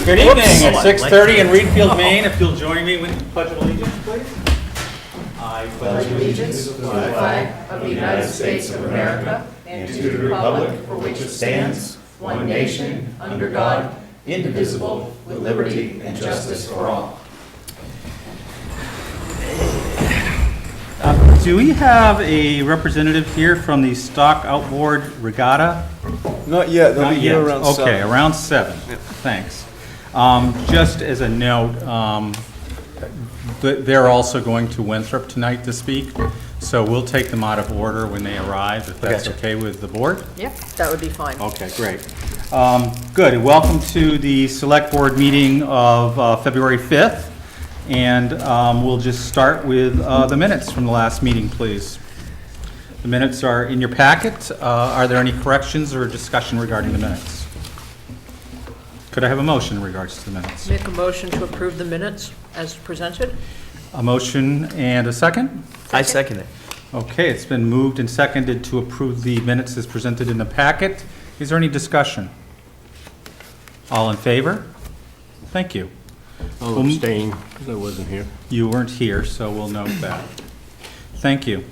Good evening, at 6:30 in Reedfield, Maine. If you'll join me with the Pledge of Allegiance, please. I pledge allegiance to the flag of the United States of America and to the republic for which it stands, one nation, under God, indivisible, with liberty and justice for all. Do we have a representative here from the Stock Outboard Regatta? Not yet, they'll Not be here yet. around Okay, 7. around 7. Yep. Thanks. Just as a note, they're also going to Winthrop tonight to speak, so we'll take them out of order when they arrive, if that's Gotcha. okay with the board? Yep, that would be fine. Okay, great. Good. Welcome to the Select Board meeting of February 5th. And we'll just start with the minutes from the last meeting, please. The minutes are in your packet. Are there any corrections or discussion regarding the minutes? Could I have a motion in regards to the minutes? Make a motion to approve the minutes as presented. A motion and a second? I second it. Okay, it's been moved and seconded to approve the minutes as presented in the packet. Is there any discussion? All in favor? Thank you. I'll abstain because I wasn't here. You weren't here, so we'll note that. Thank you.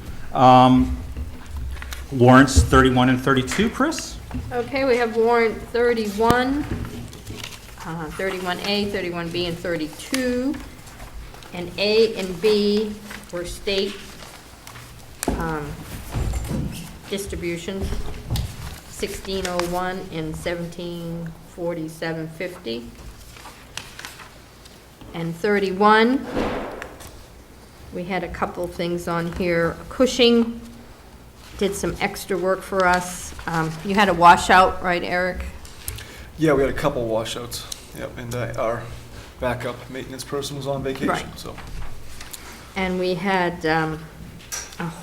Warrants 31 and 32, Chris? Okay, we have warrant 31, 31A, 31B, and 32. And A and B were state distributions, 1601 and 1747.50. And 31, we had a couple things on here. Cushing did some extra work for us. You had a washout, right, Eric? Yeah, we had a couple washouts, yep, and our backup maintenance person was on vacation, Right. so. And we had a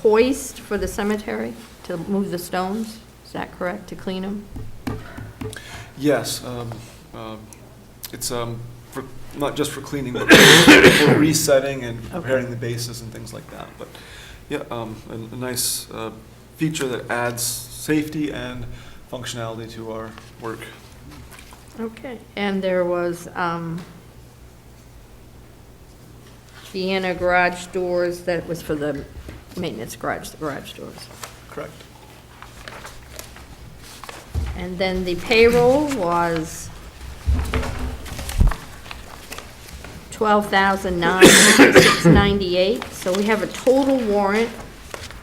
hoist for the cemetery to move the stones. Is that correct, to clean them? Yes, it's for, not just for cleaning, but for resetting and preparing the bases and things like that. But yeah, a nice feature that adds safety and functionality to our work. Okay. And there was Vienna garage doors, that was for the maintenance garage, the garage doors. Correct. And then the payroll was $12,906.98. So we have a total warrant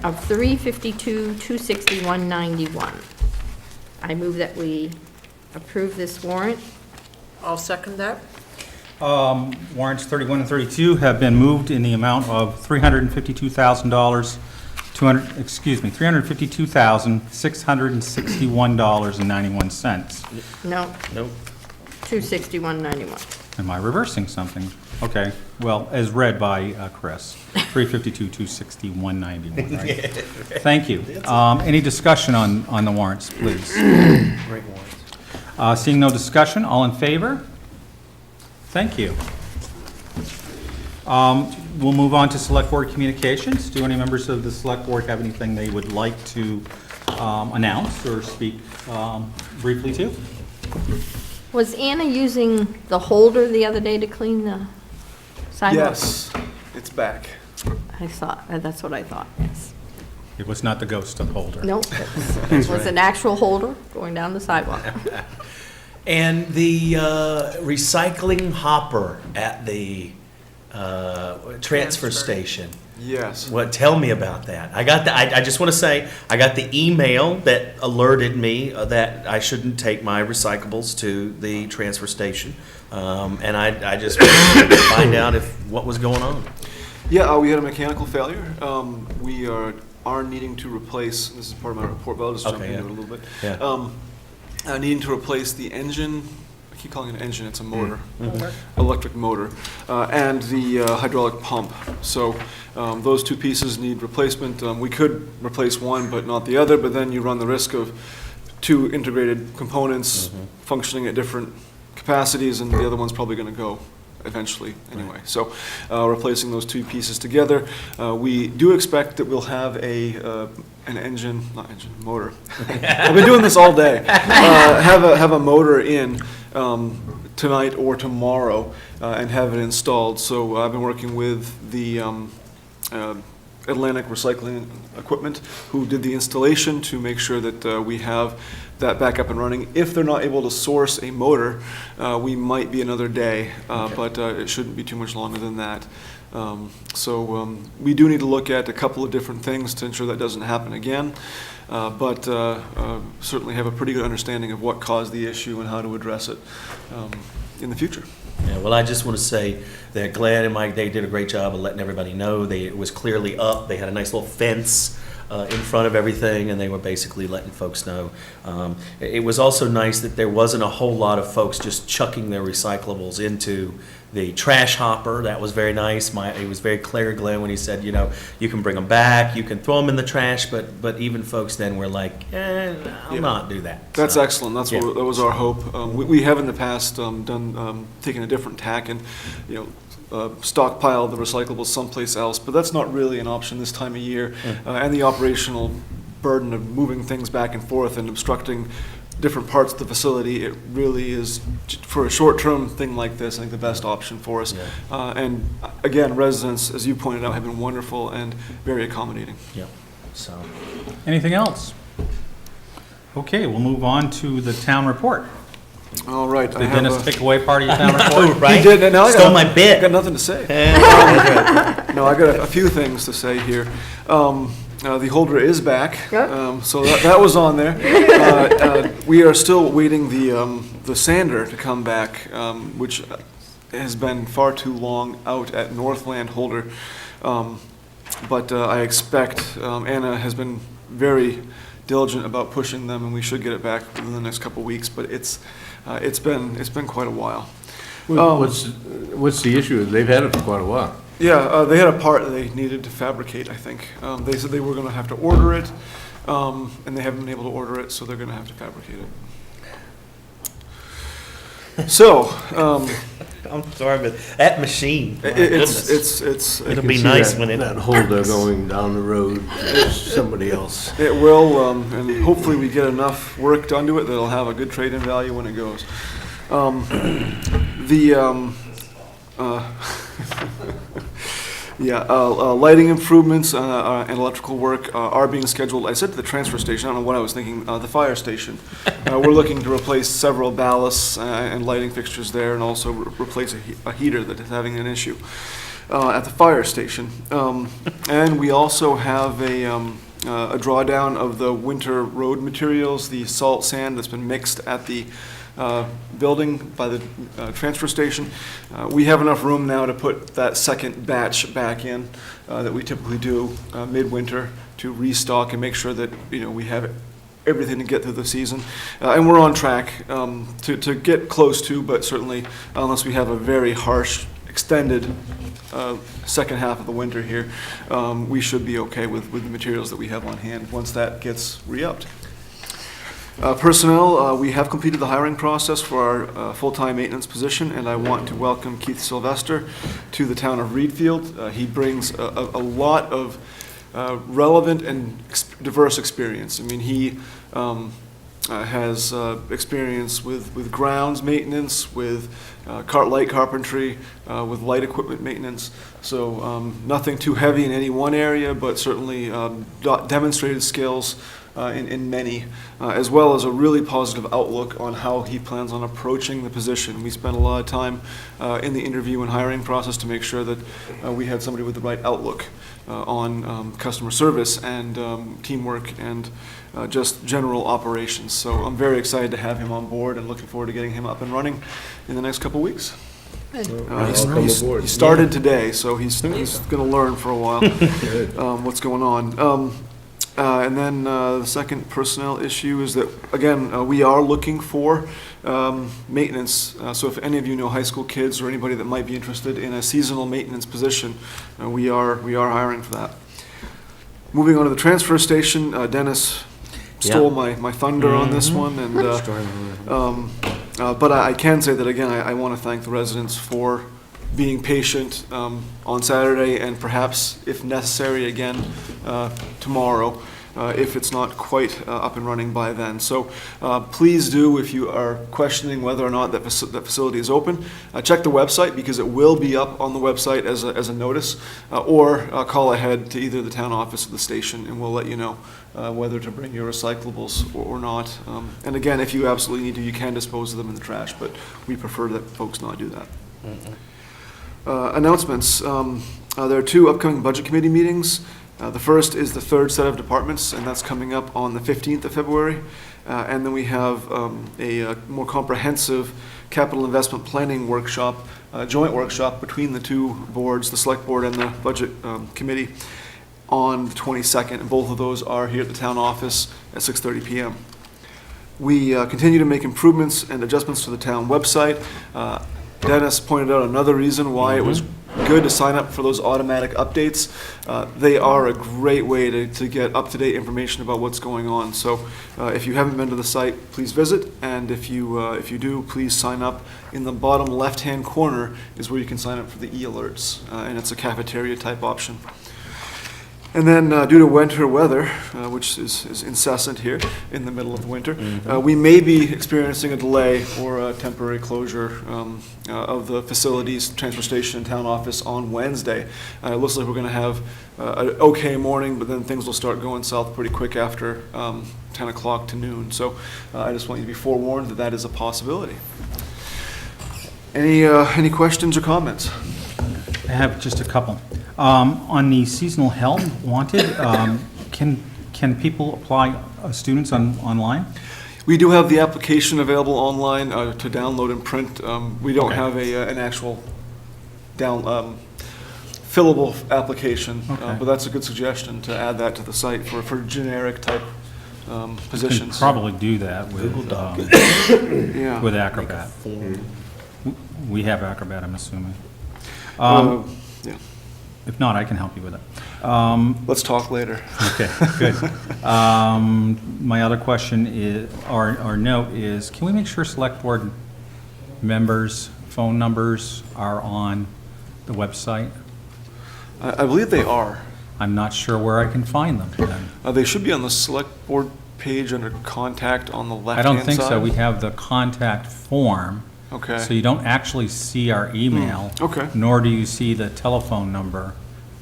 of $352,261.91. I move that we approve this warrant. I'll second that. Warrants 31 and 32 have been moved in the amount of $352,661.91. No, Nope. 261.91. Am I reversing something? Okay, well, as read by Chris, 352,261.91, right? Thank you. Any discussion on the warrants, please? Great warrants. Seeing no discussion, all in favor? Thank you. We'll move on to Select Board communications. Do any members of the Select Board have anything they would like to announce or speak briefly to? Was Anna using the holder the other day to clean the sidewalks? Yes, it's back. I thought, that's what I thought, yes. It was not the ghost of Holder. Nope, it was an actual holder going down the sidewalk. And the recycling hopper at the transfer station. Yes. What? Tell me about that. I got the. I just want to say I got the email that alerted me that I shouldn't take my recyclables to the transfer station, and I just wanted to find out what was going on. Yeah, we had a mechanical failure. We are needing to replace, this is part of my report, but I'll just jump Okay, into yeah. it a little bit. Yeah. Needing to replace the engine, I keep calling it an engine, it's a motor, Mm-hmm. electric motor, and the hydraulic pump. So those two pieces need replacement. We could replace one but not the other, but then you run the risk of two integrated components functioning at different capacities, and the other one's probably going to go. eventually, anyway. So replacing those two pieces together. We do expect that we'll have motor. I've been doing this all day. Have a motor in tonight or tomorrow and have it installed. So I've been working with the Atlantic Recycling Equipment, who did the installation, to make sure that we have that back up and running. If they're not able to source a motor, we might be another day, but it shouldn't be too much longer than that. So we do need to look at a couple of different things to ensure that doesn't happen again, but certainly have a pretty good understanding of what caused the issue and how to address it in the future. Yeah, well, I just want to say that Glenn and Mike, they did a great job of letting everybody know. It was clearly up. They had a nice little fence in front of everything, and they were basically letting folks know. It was also nice that there wasn't a whole lot of folks just chucking their recyclables into the trash hopper. That was very nice. He was very clear, Glenn, when he said, you know, you can bring them back, you can throw them in the trash, but even folks then were like, I'll not do that. That's So, excellent. That yeah. was our hope. We have in the past taken a different tack and, stockpile the recyclables someplace else, but that's not really an option this time of year. And the operational burden of moving things back and forth and obstructing different parts of the facility, it really is, for a short-term thing like this, I think the best option for us. Yeah. And again, residents, as you pointed out, have been wonderful and very accommodating. Yeah, so. Anything else? Okay, we'll move on to the town report. All right. Did Dennis take away part of your town report? Right? He did, and now I Stole got- my bit. I got nothing to say. No, I got a few things to say here. The holder is back, so that was on there. We are still waiting the sander to come back, which has been far too long out at Northland Holder. But I expect, Anna has been very diligent about pushing them, and we should get it back within the next couple of weeks, but it's been quite a while. What's the issue? They've had it for quite a while. Yeah, they had a part that they needed to fabricate, I think. They said they were going to have to order it, and they haven't been able to order it, so they're going to have to fabricate it. So, I'm sorry, but that machine, my goodness. It'll be See nice that- when it. That holder going down the road, to somebody else. it will, and hopefully we get enough work done to it that it'll have a good trade-in value when it goes. Lighting improvements and electrical work are being scheduled. I said to the transfer station, I don't know what I was thinking, the fire station. We're looking to replace several ballasts and lighting fixtures there, and also replace a heater that is having an issue at the fire station. And we also have a drawdown of the winter road materials, the salt sand that's been mixed at the building by the transfer station. We have enough room now to put that second batch back in that we typically do midwinter to restock and make sure that we have everything to get through the season. And we're on track to get close to, but certainly unless we have a very harsh extended second half of the winter here, we should be okay with the materials that we have on hand once that gets re-upped. Personnel, we have completed the hiring process for our full-time maintenance position, and I want to welcome Keith Sylvester to the town of Reedfield. He brings a lot of relevant and diverse experience. I mean, he has experience with grounds maintenance, with light carpentry, with light equipment maintenance. So nothing too heavy in any one area, but certainly demonstrated skills in many, as well as a really positive outlook on how he plans on approaching the position. We spent a lot of time in the interview and hiring process to make sure that we had somebody with the right outlook on customer service and teamwork and just general operations. So I'm very excited to have him on board and looking forward to getting him up and running in the next couple weeks. Welcome aboard. He started today, so he's going to learn for a while what's going on. And then the second personnel issue is that, again, we are looking for maintenance. So if any of you know high school kids or anybody that might be interested in a seasonal maintenance position, we are hiring for that. Moving on to the transfer station, Dennis stole my thunder on this one, and but I can say that again. I want to thank the residents for being patient on Saturday, and perhaps, if necessary, again tomorrow, if it's not quite up and running by then. So please do, if you are questioning whether or not that facility is open, check the website, because it will be up on the website as a notice, or call ahead to either the town office or the station, and we'll let you know whether to bring your recyclables or not. And again, if you absolutely need to, you can dispose of them in the trash, but we prefer that folks not do that. Announcements. There are 2 upcoming budget committee meetings. The first is the 3rd set of departments, and that's coming up on the 15th of February. And then we have a more comprehensive capital investment planning workshop, joint workshop between the 2 boards, the Select Board and the Budget Committee, on the 22nd, and both of those are here at the town office at 6:30 p.m. We continue to make improvements and adjustments to the town website. Dennis pointed out another reason why it was good to sign up for those automatic updates. They are a great way to get up-to-date information about what's going on. So if you haven't been to the site, please visit, and if you do, please sign up. In the bottom left-hand corner is where you can sign up for the e-alerts, and it's a cafeteria-type option. And then due to winter weather, which is incessant here in the middle of winter, we may be experiencing a delay or a temporary closure of the facilities, transfer station, and town office on Wednesday. It looks like we're going to have an okay morning, but then things will start going south pretty quick after 10 o'clock to noon. So I just want you to be forewarned that that is a possibility. Any questions or comments? I have just a couple. On the seasonal help wanted, can people apply, students online? We do have the application available online to download and print. We don't have an actual fillable application, but that's a good suggestion to add that to the site for generic type positions. Can probably do that with Yeah. with Acrobat. We have Acrobat, I'm assuming. Yeah. If not, I can help you with it. Let's talk later. Okay, good. My other question is, or note is, can we make sure select board members' phone numbers are on the website? I believe they are. I'm not sure where I can find them then. They should be on the select board page under contact on the I left-hand side. don't think so. We have the contact form. Okay. So you don't actually see our email. Okay. Nor do you see the telephone number.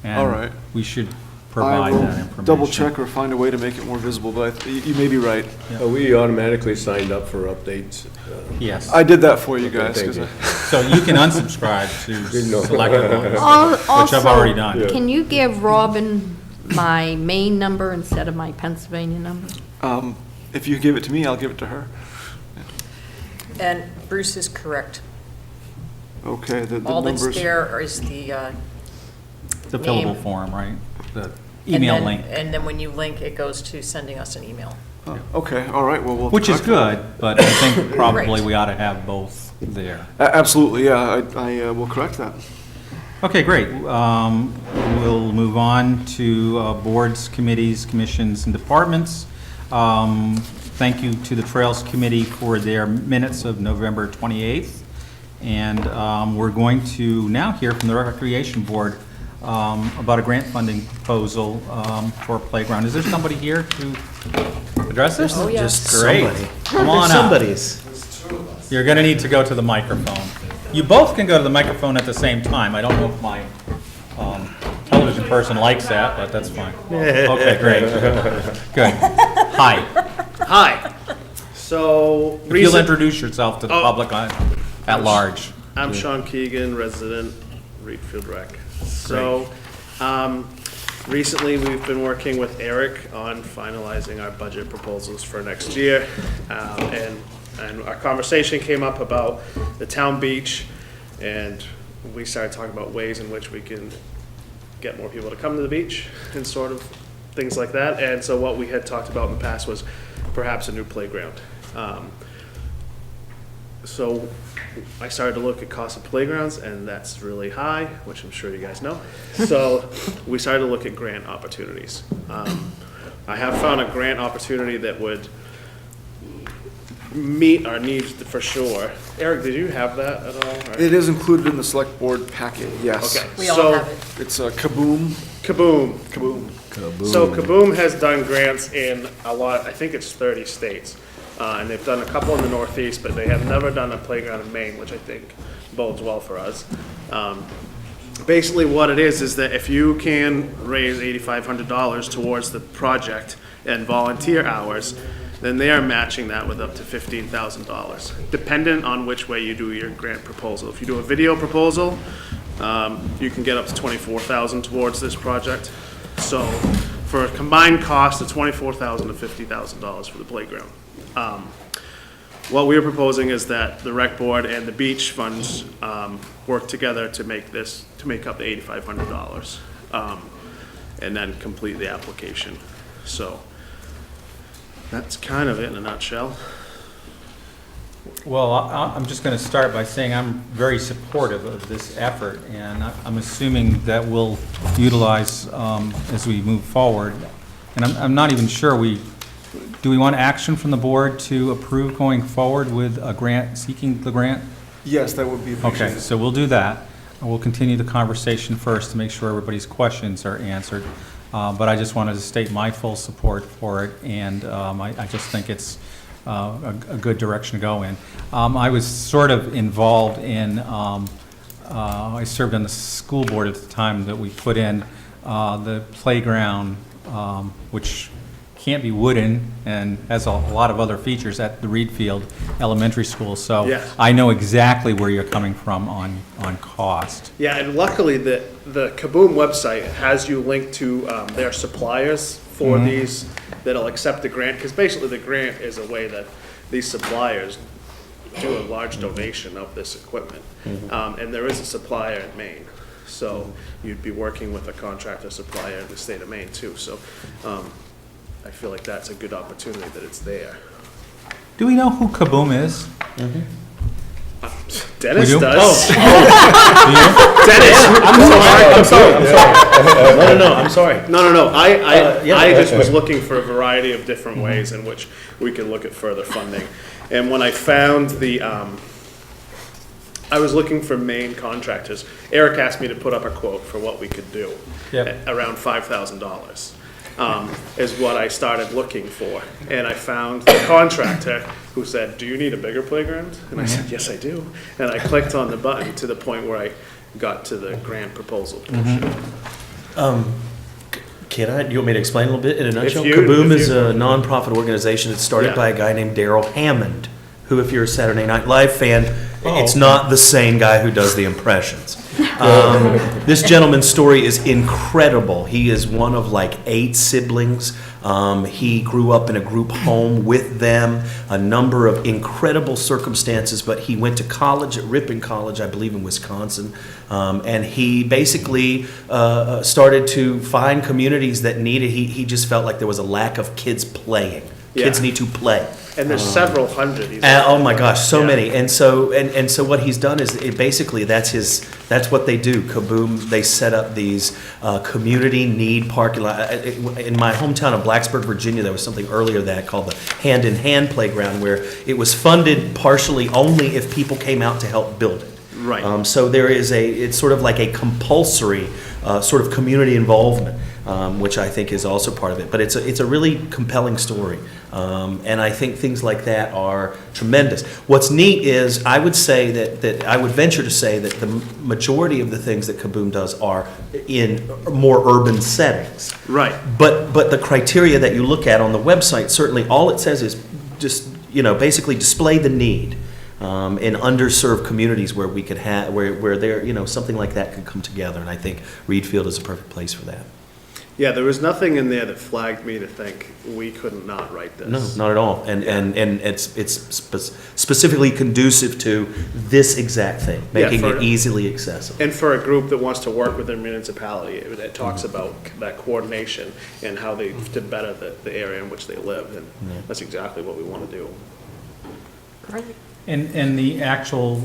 And All right. we should provide that I information. will double check or find a way to make it more visible, but you may be right. We automatically signed up for updates. Yes. I did that for you guys. thank 'cause you. So you can unsubscribe to No. select ones, Also, which I've already done. can you give Robin my Maine number instead of my Pennsylvania number? If you give it to me, I'll give it to her. And Bruce is correct. Okay, the All that's numbers. there is the The name. fillable form, right? The and email then- link, And then when you link, it goes to sending us an email. Oh, okay, all right, well, we'll. which is correct that. good, but I think probably Right. we ought to have both there. Absolutely, yeah, I will correct that. Okay, great. We'll move on to boards, committees, commissions, and departments. Thank you to the Trails Committee for their minutes of November 28th. And we're going to now hear from the Recreation Board about a grant funding proposal for a playground. Is there somebody here to address this? Oh, yeah. Just Great. somebody. Come on up. Somebody's. You're going to need to go to the microphone. You both can go to the microphone at the same time. I don't know if my television person likes that, but that's fine. Okay, great. Good. Hi. Hi. So, If you'll introduce yourself to the public at large. I'm Sean Keegan, resident, Reedfield Rec. So, recently we've been working with Eric on finalizing our budget proposals for next year. And our conversation came up about the town beach, and we started talking about ways in which we can get more people to come to the beach and sort of things like that. And so what we had talked about in the past was perhaps a new playground. So I started to look at cost of playgrounds, and that's really high, which I'm sure you guys know. So we started to look at grant opportunities. I have found a grant opportunity that would meet our needs for sure. Eric, did you have that at all? or- It is included in the select board packet, yes. Okay. We all So- have it. It's a Kaboom. Kaboom. Kaboom. So Kaboom has done grants in a lot, I think it's 30 states. And they've done a couple in the Northeast, but they have never done a playground in Maine, which I think bodes well for us. Basically what it is that if you can raise $8,500 towards the project and volunteer hours, then they are matching that with up to $15,000, dependent on which way you do your grant proposal. If you do a video proposal, you can get up to $24,000 towards this project. So for a combined cost of $24,000 to $50,000 for the playground. What we're proposing is that the rec board and the beach funds work together to make up the $8,500, and then complete the application. So that's kind of it in a nutshell. Well, I'm just going to start by saying I'm very supportive of this effort, and I'm assuming that we'll utilize as we move forward. And I'm not even sure do we want action from the board to approve going forward with a grant, seeking the grant? Yes, that would be appreciated. Okay, so we'll do that. And we'll continue the conversation first to make sure everybody's questions are answered. But I just wanted to state my full support for it, and I just think it's a good direction to go in. I was sort of involved in, I served on the school board at the time that we put in the playground, which can't be wooden and has a lot of other features at the Reed Field Elementary School. So Yes. I know exactly where you're coming from on cost. Yeah, and luckily the Kaboom website has you linked to their suppliers for these that'll accept the grant, because basically the grant is a way that these suppliers do a large donation of this equipment. And there is a supplier in Maine, so you'd be working with a contractor supplier in the state of Maine too. So I feel like that's a good opportunity that it's there. Do we know who Kaboom is? Dennis We do? does. Dennis, I'm sorry. No, I'm sorry. No. yeah. I just was looking for a variety of different ways in which we can look at further funding. And when I found I was looking for Maine contractors. Eric asked me to put up a quote for what we could do. Yep. Around $5,000 is what I started looking for. And I found the contractor who said, "Do you need a bigger playground?" And I said, "Yes, I do." And I clicked on the button to the point where I got to the grant proposal portion. Do you want me to explain a little bit in a nutshell? you- Kaboom if is you- a nonprofit organization that's started Yeah. by a guy named Daryl Hammond, who, if you're a Saturday Night Live fan, it's okay. not the same guy who does the impressions. This gentleman's story is incredible. He is one of like 8 siblings. He grew up in a group home with them, a number of incredible circumstances, but he went to college at Ripon College, I believe in Wisconsin, and he basically started to find communities that needed, he just felt like there was a lack of kids playing. Kids Yeah. need to play. And there's several hundred. Oh my gosh, so Yeah. many. And so what he's done is basically that's what they do. Kaboom, they set up these community need parking lot. In my hometown of Blacksburg, Virginia, there was something earlier that called the Hand in Hand Playground, where it was funded partially only if people came out to help build it. Right. So it's sort of like a compulsory sort of community involvement, which I think is also part of it. But it's a really compelling story, and I think things like that are tremendous. What's neat is I would say that I would venture to say that the majority of the things that Kaboom does are in more urban settings. Right. But the criteria that you look at on the website, certainly all it says is just, basically display the need in underserved communities where we could have, where there, something like that could come together. And I think Reed Field is a perfect place for that. Yeah, there was nothing in there that flagged me to think we couldn't not write this. No, not at all. And it's specifically conducive to this exact thing, making for- it easily accessible. And for a group that wants to work with their municipality, it talks about that coordination and how they to better the area in which they live, and that's exactly what we want to do. And the actual,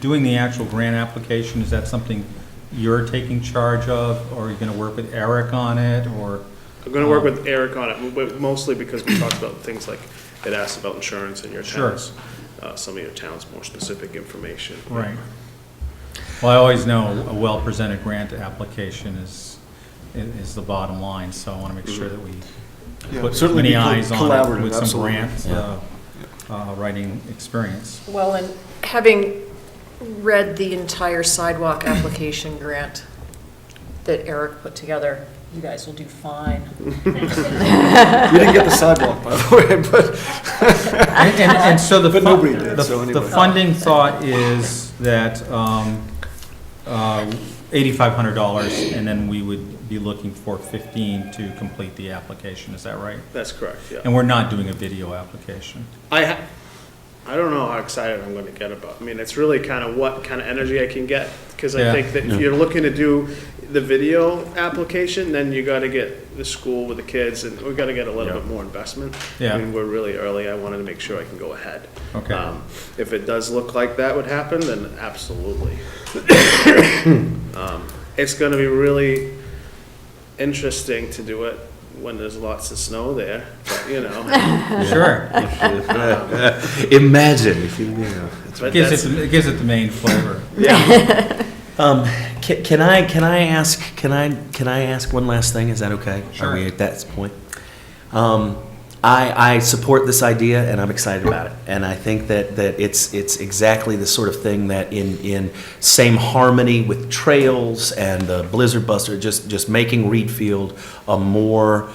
doing the actual grant application, is that something you're taking charge of, or are you going to work with Eric on it, or? I'm gonna work with Eric on it, but mostly because we talked about things like, it asked about insurance in your Sure. towns. Some of your towns, more specific information. Right. Well, I always know a well-presented grant application is the bottom line, so I want to make sure that we Yeah, put certainly many be eyes on it collaborative, with some absolutely. grant writing experience. Well, and having read the entire sidewalk application grant that Eric put together, you guys will do fine. We didn't get the sidewalk, by the way, but And so the. But nobody did, the- so The anyway. funding thought is that $8,500, and then we would be looking for 15 to complete the application, is that right? That's correct, yeah. And we're not doing a video application. I don't know how excited I'm gonna get about, I mean, it's really kind of what kind of energy I can get, because I Yeah. think that if you're looking to do the video application, then you gotta get the school with the kids, and we gotta get a little bit more investment. Yeah. I mean, we're really early, I wanted to make sure I can go ahead. Okay. If it does look like that would happen, then absolutely. It's gonna be really interesting to do it when there's lots of snow there, but, you know. Sure. Imagine if you, But Gives that's- it the main flavor. Can I ask one last thing? Is that okay? Sure. Are we at that point? I support this idea and I'm excited about it. And I think that it's exactly the sort of thing that in same harmony with trails and the Blizzard Buster, just making Reed Field a more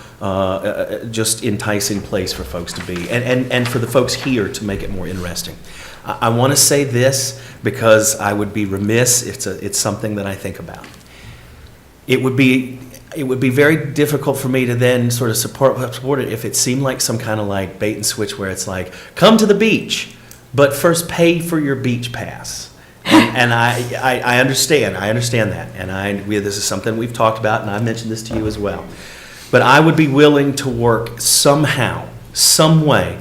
just enticing place for folks to be and for the folks here to make it more interesting. I want to say this because I would be remiss. It's something that I think about. It would be very difficult for me to then sort of support it if it seemed like some kind of like bait and switch where it's like, come to the beach, but first pay for your beach pass. And I understand that. And this is something we've talked about, and I mentioned this to you as well. But I would be willing to work somehow, some way.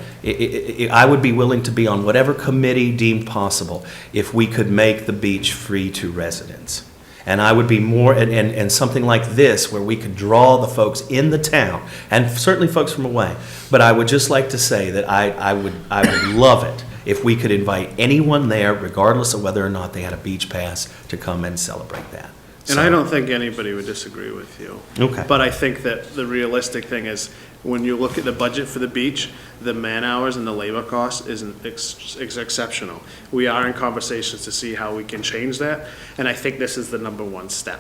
I would be willing to be on whatever committee deemed possible if we could make the beach free to residents. And I would be more, and something like this, where we could draw the folks in the town, and certainly folks from away. But I would just like to say that I would love it if we could invite anyone there, regardless of whether or not they had a beach pass, to come and celebrate that. And I don't think anybody would disagree with you. Okay. But I think that the realistic thing is, when you look at the budget for the beach, the man hours and the labor cost is exceptional. We are in conversations to see how we can change that, and I think this is the number one step.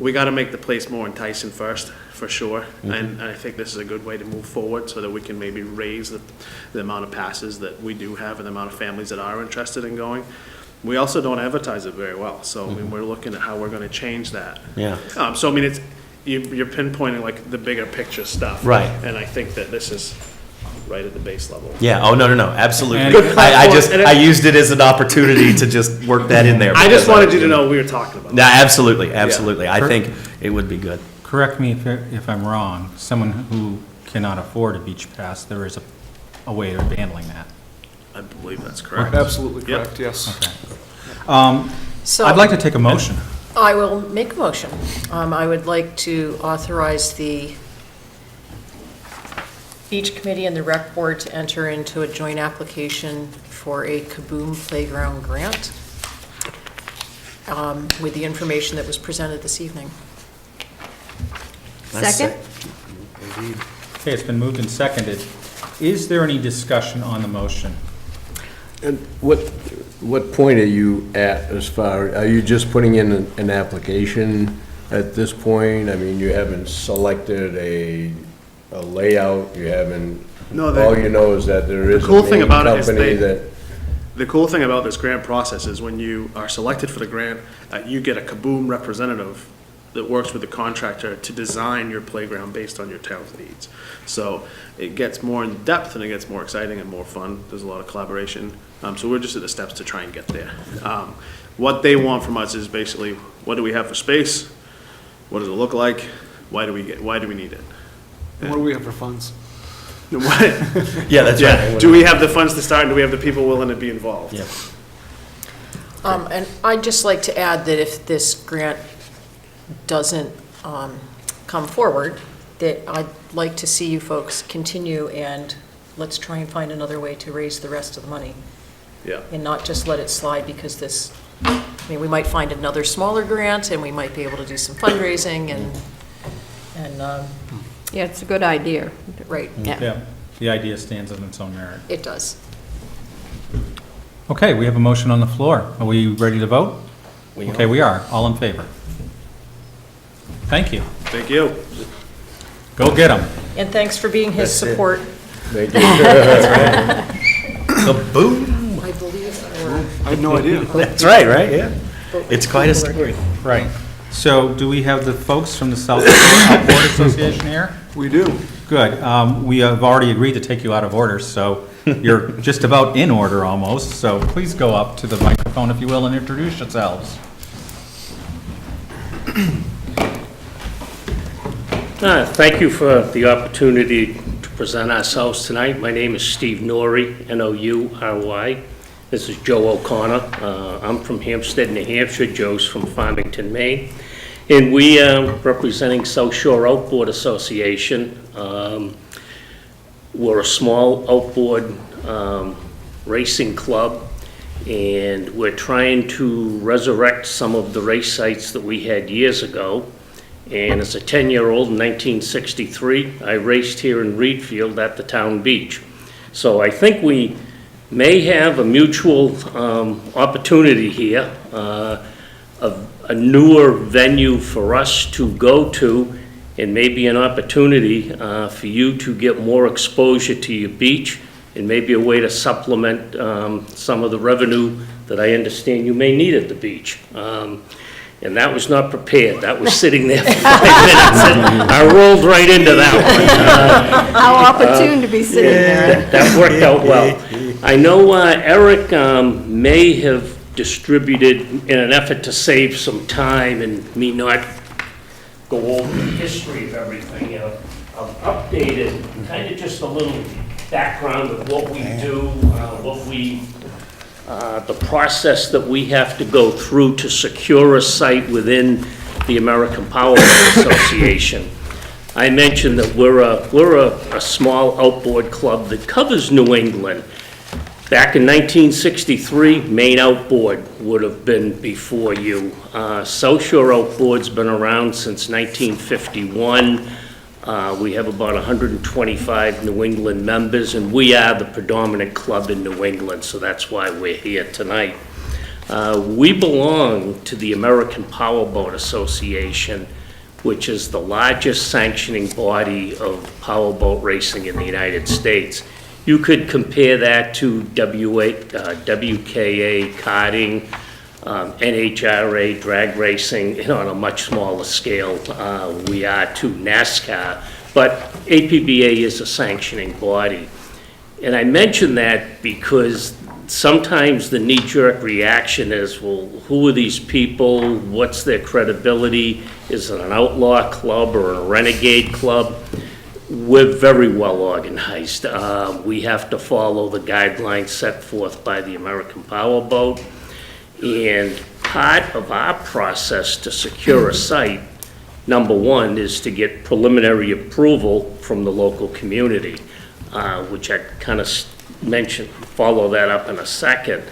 We gotta make the place more enticing first, for sure, and I think this is a good way to move forward so that we can maybe raise the amount of passes that we do have and the amount of families that are interested in going. We also don't advertise it very well, so I mean, we're looking at how we're gonna change that. Yeah. So I mean, you're pinpointing like the bigger picture stuff. Right. And I think that this is right at the base level. Yeah, oh, no, absolutely. And- Good platform, and I used it as an opportunity to just work that in there. I just because wanted you to know we were talking about. No, absolutely. I Sure. think it would be good. Correct me if I'm wrong, someone who cannot afford a beach pass, there is a way of handling that. I believe that's correct. absolutely Yep. correct, yes. So I'd like to take a motion. I will make a motion. I would like to authorize the beach committee and the rec board to enter into a joint application for a Kaboom Playground grant with the information that was presented this evening. Second? Okay, it's been moved and seconded. Is there any discussion on the motion? And what point are you at as far, are you just putting in an application at this point? I mean, you haven't selected a layout, you haven't, No, all you know is that there is a cool thing main about it is company they- that, The cool thing about this grant process is when you are selected for the grant, you get a Kaboom representative that works with the contractor to design your playground based on your town's needs. So it gets more in depth and it gets more exciting and more fun. There's a lot of collaboration. So we're just at the steps to try and get there. What they want from us is basically, what do we have for space? What does it look like? Why do we need it? And what do we have for funds? What- Yeah, that's Yeah, right. do we have the funds to start and do we have the people willing to be involved? Yeah. And I'd just like to add that if this grant doesn't come forward, that I'd like to see you folks continue, and let's try and find another way to raise the rest of the money. Yeah. And not just let it slide because this, I mean, we might find another smaller grant, and we might be able to do some fundraising, and, Yeah, it's a good idea. right, Yeah, the idea stands on its own merit. it does. Okay, we have a motion on the floor. Are we ready to vote? We Okay, we are. All in favor? Thank you. Thank you. Go get them. And thanks for being his That's it. support. Thank you. Boom. I believe, or I had no idea. That's right, right, yeah. It's quite a story. Right. So do we have the folks from the South Shore Outboard Association here? We do. Good. We have already agreed to take you out of order, so you're just about in order almost. So please go up to the microphone, if you will, and introduce yourselves. Thank you for the opportunity to present ourselves tonight. My name is Steve Norrie, N-O-U-R-Y. This is Joe O'Connor. I'm from Hampstead, New Hampshire. Joe's from Farmington, Maine. And we are representing South Shore Outboard Association. We're a small outboard racing club, and we're trying to resurrect some of the race sites that we had years ago. And as a 10-year-old in 1963, I raced here in Reedfield at the town beach. So I think we may have a mutual opportunity here, a newer venue for us to go to, and maybe an opportunity for you to get more exposure to your beach, and maybe a way to supplement some of the revenue that I understand you may need at the beach. And that was not prepared. That was sitting there for 5 minutes, and I rolled right into that one. How opportune to be sitting there. That worked out well. I know Eric may have distributed, in an effort to save some time and me not go over the history of everything, I've updated kind of just a little background of what we do, the process that we have to go through to secure a site within the American Powerboat Association. I mentioned that we're a small outboard club that covers New England. Back in 1963, Maine Outboard would have been before you. South Shore Outboard's been around since 1951. We have about 125 New England members, and we are the predominant club in New England, so that's why we're here tonight. We belong to the American Powerboat Association, which is the largest sanctioning body of powerboat racing in the United States. You could compare that to WKA karting, NHRA drag racing, and on a much smaller scale, we are to NASCAR, but APBA is a sanctioning body. And I mention that because sometimes the knee-jerk reaction is, well, who are these people? What's their credibility? Is it an outlaw club or a renegade club? We're very well organized. We have to follow the guidelines set forth by the American Powerboat. And part of our process to secure a site, number one, is to get preliminary approval from the local community, which I kind of mentioned, follow that up in a second.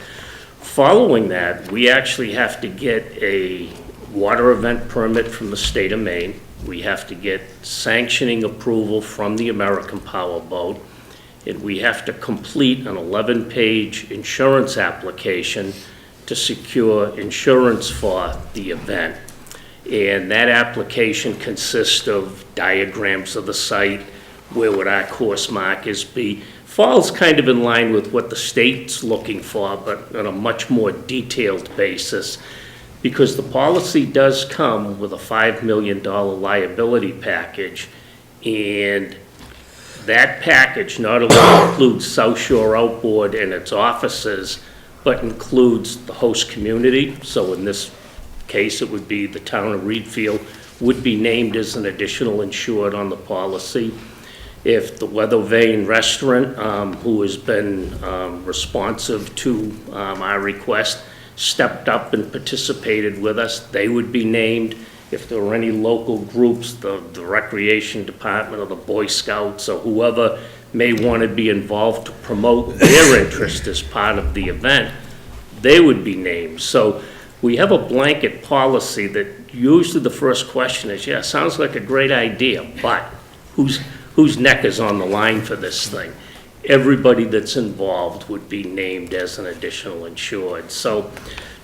Following that, we actually have to get a water event permit from the state of Maine. We have to get sanctioning approval from the American Powerboat, and we have to complete an 11-page insurance application to secure insurance for the event. And that application consists of diagrams of the site, where would our course markers be. Falls kind of in line with what the state's looking for, but on a much more detailed basis, because the policy does come with a $5 million liability package, and that package not only includes South Shore Outboard and its offices, but includes the host community. So in this case, it would be the town of Reedfield would be named as an additional insured on the policy. If the Weather Vane Restaurant, who has been responsive to our request, stepped up and participated with us, they would be named. if there were any local groups, the recreation department or the Boy Scouts or whoever may want to be involved to promote their interest as part of the event, they would be named. So we have a blanket policy that usually the first question is, yeah, sounds like a great idea, but whose neck is on the line for this thing? Everybody that's involved would be named as an additional insured. So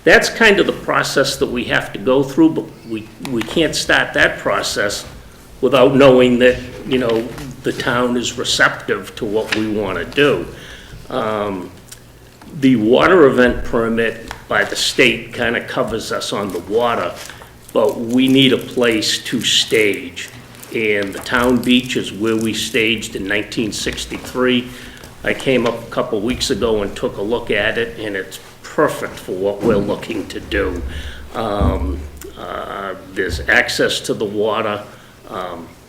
that's kind of the process that we have to go through, but we can't start that process without knowing that, you know, the town is receptive to what we want to do. The water event permit by the state kind of covers us on the water, but we need a place to stage. And the town beach is where we staged in 1963. I came up a couple weeks ago and took a look at it, and it's perfect for what we're looking to do. There's access to the water,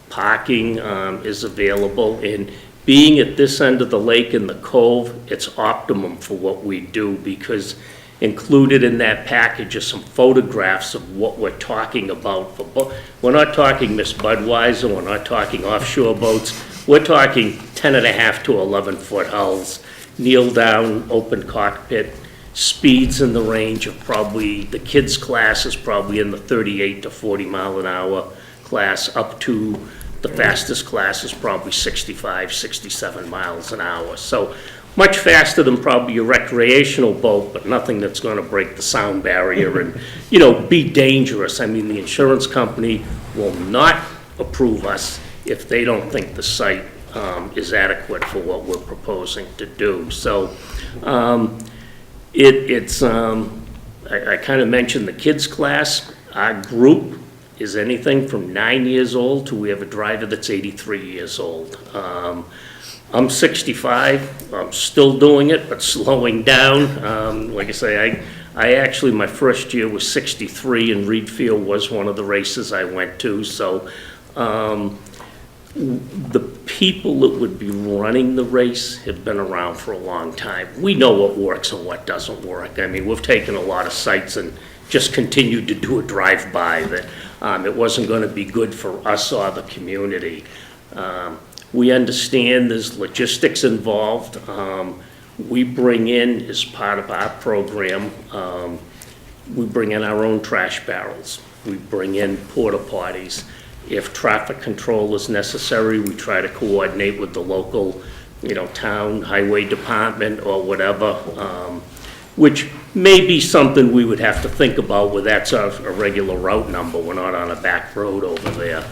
parking is available, and being at this end of the lake in the cove, it's optimum for what we do, because included in that package are some photographs of what we're talking about. We're not talking Miss Budweiser, we're not talking offshore boats, we're talking 10.5 to 11-foot hulls, kneel down, open cockpit, speeds in the range of probably, the kids' class is probably in the 38 to 40 mile an hour class, up to the fastest class is probably 65, 67 miles an hour. So much faster than probably your recreational boat, but nothing that's going to break the sound barrier and, you know, be dangerous. I mean, the insurance company will not approve us if they don't think the site is adequate for what we're proposing to do. So I kind of mentioned the kids class. Our group is anything from 9 years old to we have a driver that's 83 years old. I'm 65, I'm still doing it, but slowing down. Like I say, I actually, my first year was 63, and Reed Field was one of the races I went to. So the people that would be running the race have been around for a long time. We know what works and what doesn't work. I mean, we've taken a lot of sites and just continued to do a drive-by that it wasn't going to be good for us or the community. We understand there's logistics involved. We bring in, as part of our program, we bring in our own trash barrels. We bring in porta potties. If traffic control is necessary, we try to coordinate with the local, you know, town highway department or whatever, which may be something we would have to think about where that's a regular route number. We're not on a back road over there.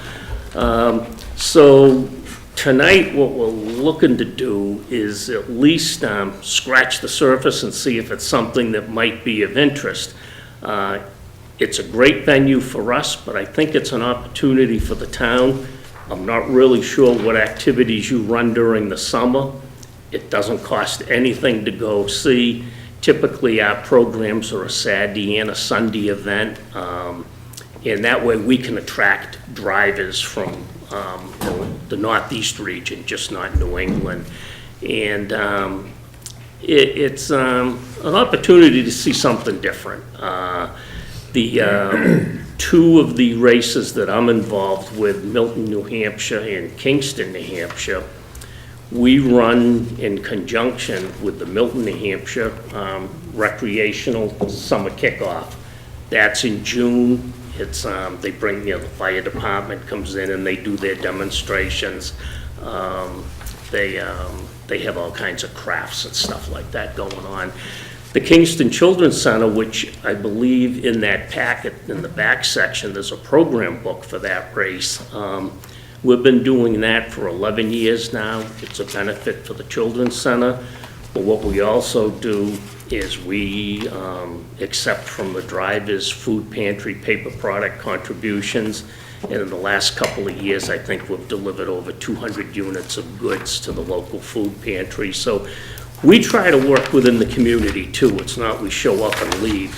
So tonight, what we're looking to do is at least scratch the surface and see if it's something that might be of interest. It's a great venue for us, but I think it's an opportunity for the town. I'm not really sure what activities you run during the summer. It doesn't cost anything to go see. Typically, our programs are a Saturday and a Sunday event, and that way we can attract drivers from the Northeast region, just not New England. And it's an opportunity to see something different. Two of the races that I'm involved with, Milton, New Hampshire, and Kingston, New Hampshire, we run in conjunction with the Milton, New Hampshire recreational summer kickoff. That's in June. It's they bring, you know, the fire department comes in and they do their demonstrations. They have all kinds of crafts and stuff like that going on. The Kingston Children's Center, which I believe in that packet in the back section, there's a program book for that race. We've been doing that for 11 years now. It's a benefit for the Children's Center. But what we also do is we accept from the drivers food pantry paper product contributions. And in the last couple of years, I think we've delivered over 200 units of goods to the local food pantry. So we try to work within the community too. It's not we show up and leave.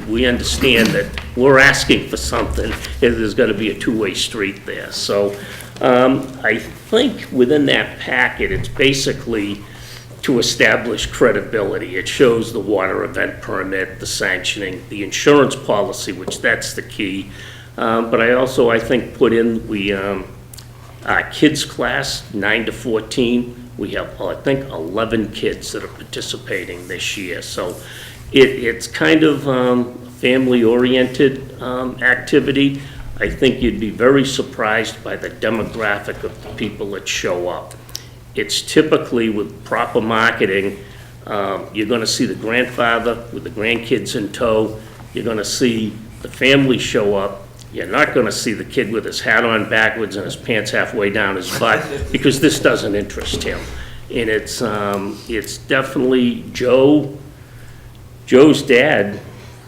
We understand that we're asking for something, and there's got to be a two-way street there. So I think within that packet, it's basically to establish credibility. It shows the water event permit, the sanctioning, the insurance policy, which that's the key. But I also, I think, put in, our kids class, 9 to 14, we have, I think, 11 kids that are participating this year. So it's kind of family-oriented activity. I think you'd be very surprised by the demographic of the people that show up. It's typically, with proper marketing, you're gonna see the grandfather with the grandkids in tow. You're gonna see the family show up. You're not gonna see the kid with his hat on backwards and his pants halfway down his butt, because this doesn't interest him. And it's definitely Joe's dad,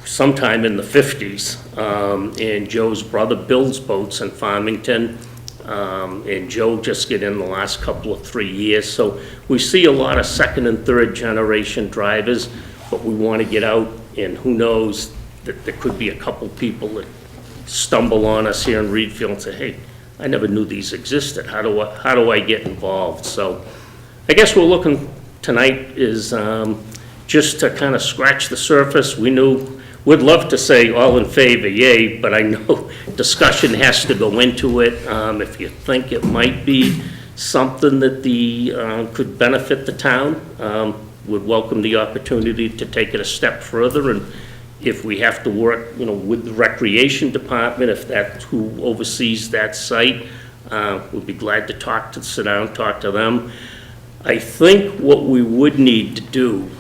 sometime in the 50s, and Joe's brother builds boats in Farmington, and Joe just get in the last couple of 3 years. So we see a lot of second and third generation drivers, but we want to get out, and who knows, that there could be a couple people that stumble on us here in Reedfield and say, hey, I never knew these existed. How do I get involved? So I guess we're looking tonight is just to kind of scratch the surface. We'd love to say all in favor, yay, but I know discussion has to go into it. If you think it might be something that could benefit the town, would welcome the opportunity to take it a step further. And if we have to work, with the recreation department, if that's who oversees that site, we'd be glad to sit down, talk to them. I think what we would need to do,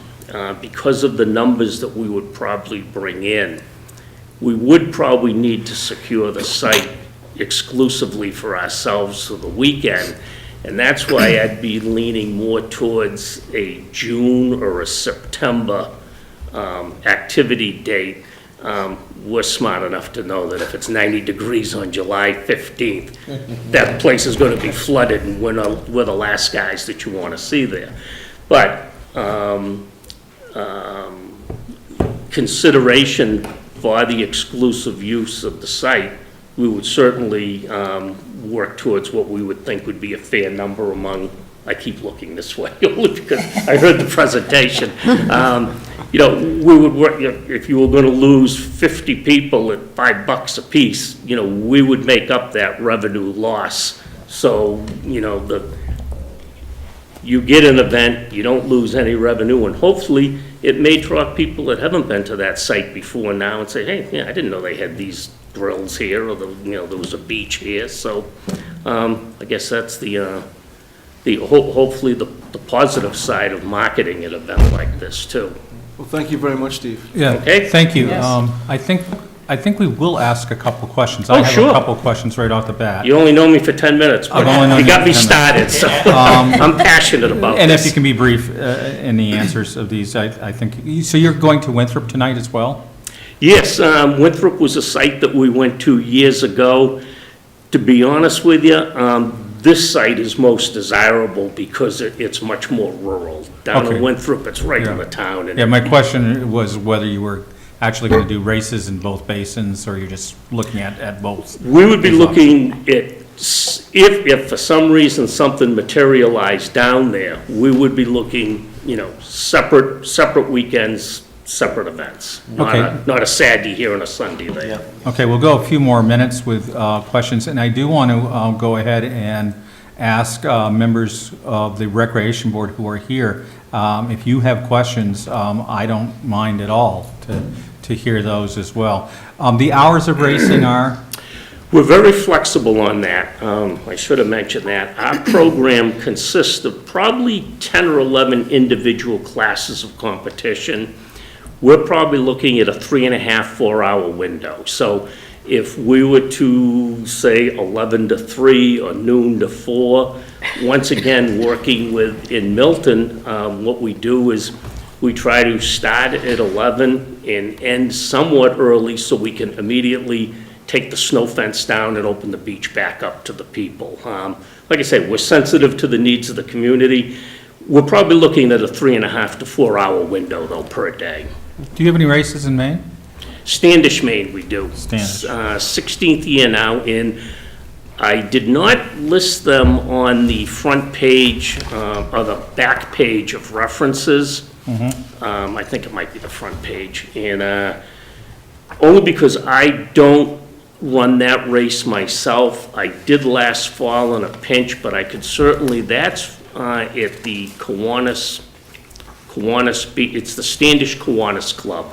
because of the numbers that we would probably bring in, we would probably need to secure the site exclusively for ourselves for the weekend. And that's why I'd be leaning more towards a June or a September activity date. We're smart enough to know that if it's 90 degrees on July 15th, that place is going to be flooded, and we're the last guys that you want to see there. But consideration for the exclusive use of the site, we would certainly work towards what we would think would be a fair number among, I keep looking this way, only because I heard the presentation. We would work, if you were going to lose 50 people at $5 a piece, we would make up that revenue loss. So, you get an event, you don't lose any revenue, and hopefully it may draw people that haven't been to that site before now and say, hey, yeah, I didn't know they had these grills here, or there was a beach here. So I guess that's hopefully the positive side of marketing an event like this too. Well, thank you very much, Steve. Yeah, Okay. thank you. Yes. I think we will ask a couple questions. Oh, I have sure. a couple questions right off the bat. You only know me for 10 minutes, but I've only known you you got for me 10 started, so I'm passionate about this. And if you can be brief in the answers of these, I think, so you're going to Winthrop tonight as well? Yes, Winthrop was a site that we went to years ago. To be honest with you, this site is most desirable because it's much more rural. Down Okay. in Winthrop, it's right in Yeah. the town. And Yeah, my question was whether you were actually going to do races in both basins, or you're just looking at both? we would be looking at, if for some reason something materialized down there, we would be looking, separate weekends, separate events. Okay. Not a Saturday here and a Sunday there. Okay, we'll go a few more minutes with questions, and I do want to go ahead and ask members of the Recreation Board who are here, if you have questions, I don't mind at all to hear those as well. The hours of racing are? We're very flexible on that. I should have mentioned that. Our program consists of probably 10 or 11 individual classes of competition. We're probably looking at a 3.5, 4-hour window. So if we were to say 11 to 3 or noon to 4, once again, working in Milton, what we do is we try to start at 11 and end somewhat early so we can immediately take the snow fence down and open the beach back up to the people. Like I said, we're sensitive to the needs of the community. We're probably looking at a 3.5 to 4-hour window though per day. Do you have any races in Maine? Standish, Maine, we do. Standish. 16th year now, and I did not list them on the front page or the back page of references. I think it might be the front page, and only because I don't run that race myself. I did last fall in a pinch, but I could certainly, that's at the Kiwanis it's the Standish Kiwanis Club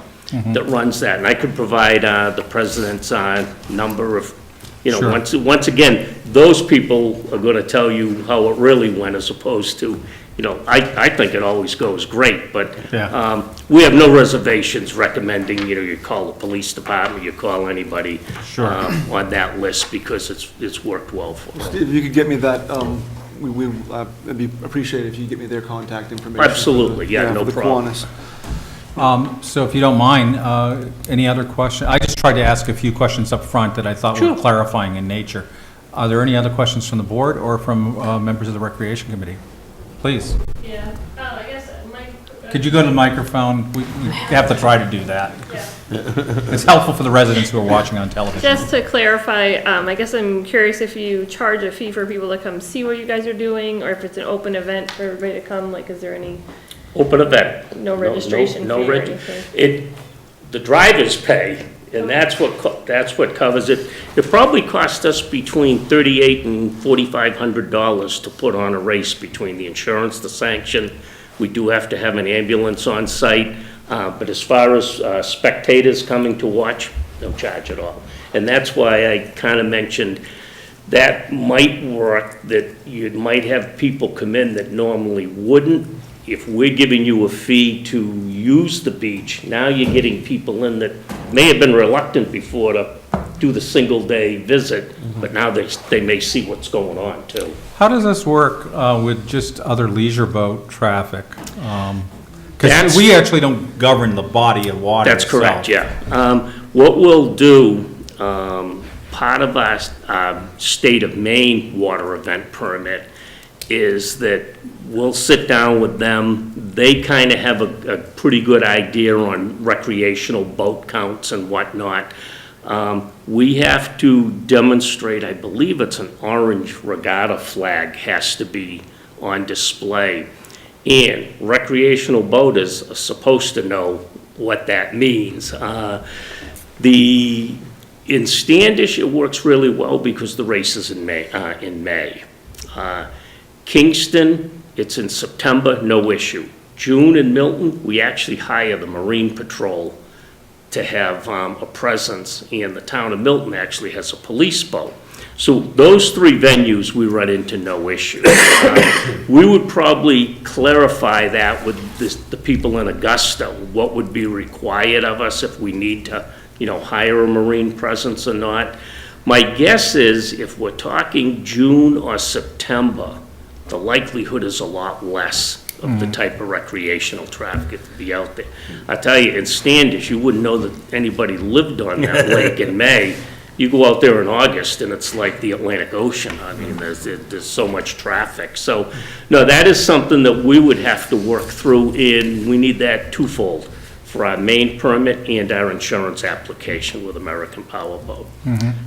that runs that. And I could provide the president's number of, Sure. once again, those people are going to tell you how it really went as opposed to, I think it always goes great, but Yeah. we have no reservations recommending, you call the police department, you call anybody Sure. on that list because it's worked well for us. If you could get me that, it'd be appreciated if you get me their contact information. Absolutely, yeah, no for the problem. Kiwanis. So if you don't mind, any other question? I just tried to ask a few questions up front that I thought were Sure. clarifying in nature. Are there any other questions from the board or from members of the Recreation Committee? Please. Yeah, I guess Mike. Could you go to the microphone? We have to try to do that. It's helpful for the residents who are watching on television. Just to clarify, I guess I'm curious if you charge a fee for people to come see what you guys are doing, or if it's an open event for everybody to come, like, is there any, Open event. no registration No fee or reg- anything? The drivers pay, and that's what covers it. It probably cost us between $3,800 and $4,500 to put on a race between the insurance, the sanction. We do have to have an ambulance on site, but as far as spectators coming to watch, no charge at all. And that's why I kind of mentioned that might work, that you might have people come in that normally wouldn't. If we're giving you a fee to use the beach, now you're getting people in that may have been reluctant before to do the single-day visit, but now they may see what's going on, too. How does this work with just other leisure boat traffic? Because That's- we actually don't govern the body of water That's itself. correct, yeah. What we'll do, part of our state of Maine water event permit is that we'll sit down with them. They kind of have a pretty good idea on recreational boat counts and whatnot. We have to demonstrate, I believe it's an orange regatta flag has to be on display. And recreational boaters are supposed to know what that means. In Standish, it works really well because the race is in May. Kingston, it's in September, no issue. June in Milton, we actually hire the Marine Patrol to have a presence, and the town of Milton actually has a police boat. So those three venues, we run into no issue. We would probably clarify that with the people in Augusta, what would be required of us if we need to, hire a Marine presence or not. My guess is if we're talking June or September, the likelihood is a lot less of the type of recreational traffic to be out there. I tell you, in Standish, you wouldn't know that anybody lived on that lake in May. You go out there in August, and it's like the Atlantic Ocean. I mean, there's so much traffic. So, no, that is something that we would have to work through, and we need that twofold for our main permit and our insurance application with American Power Boat.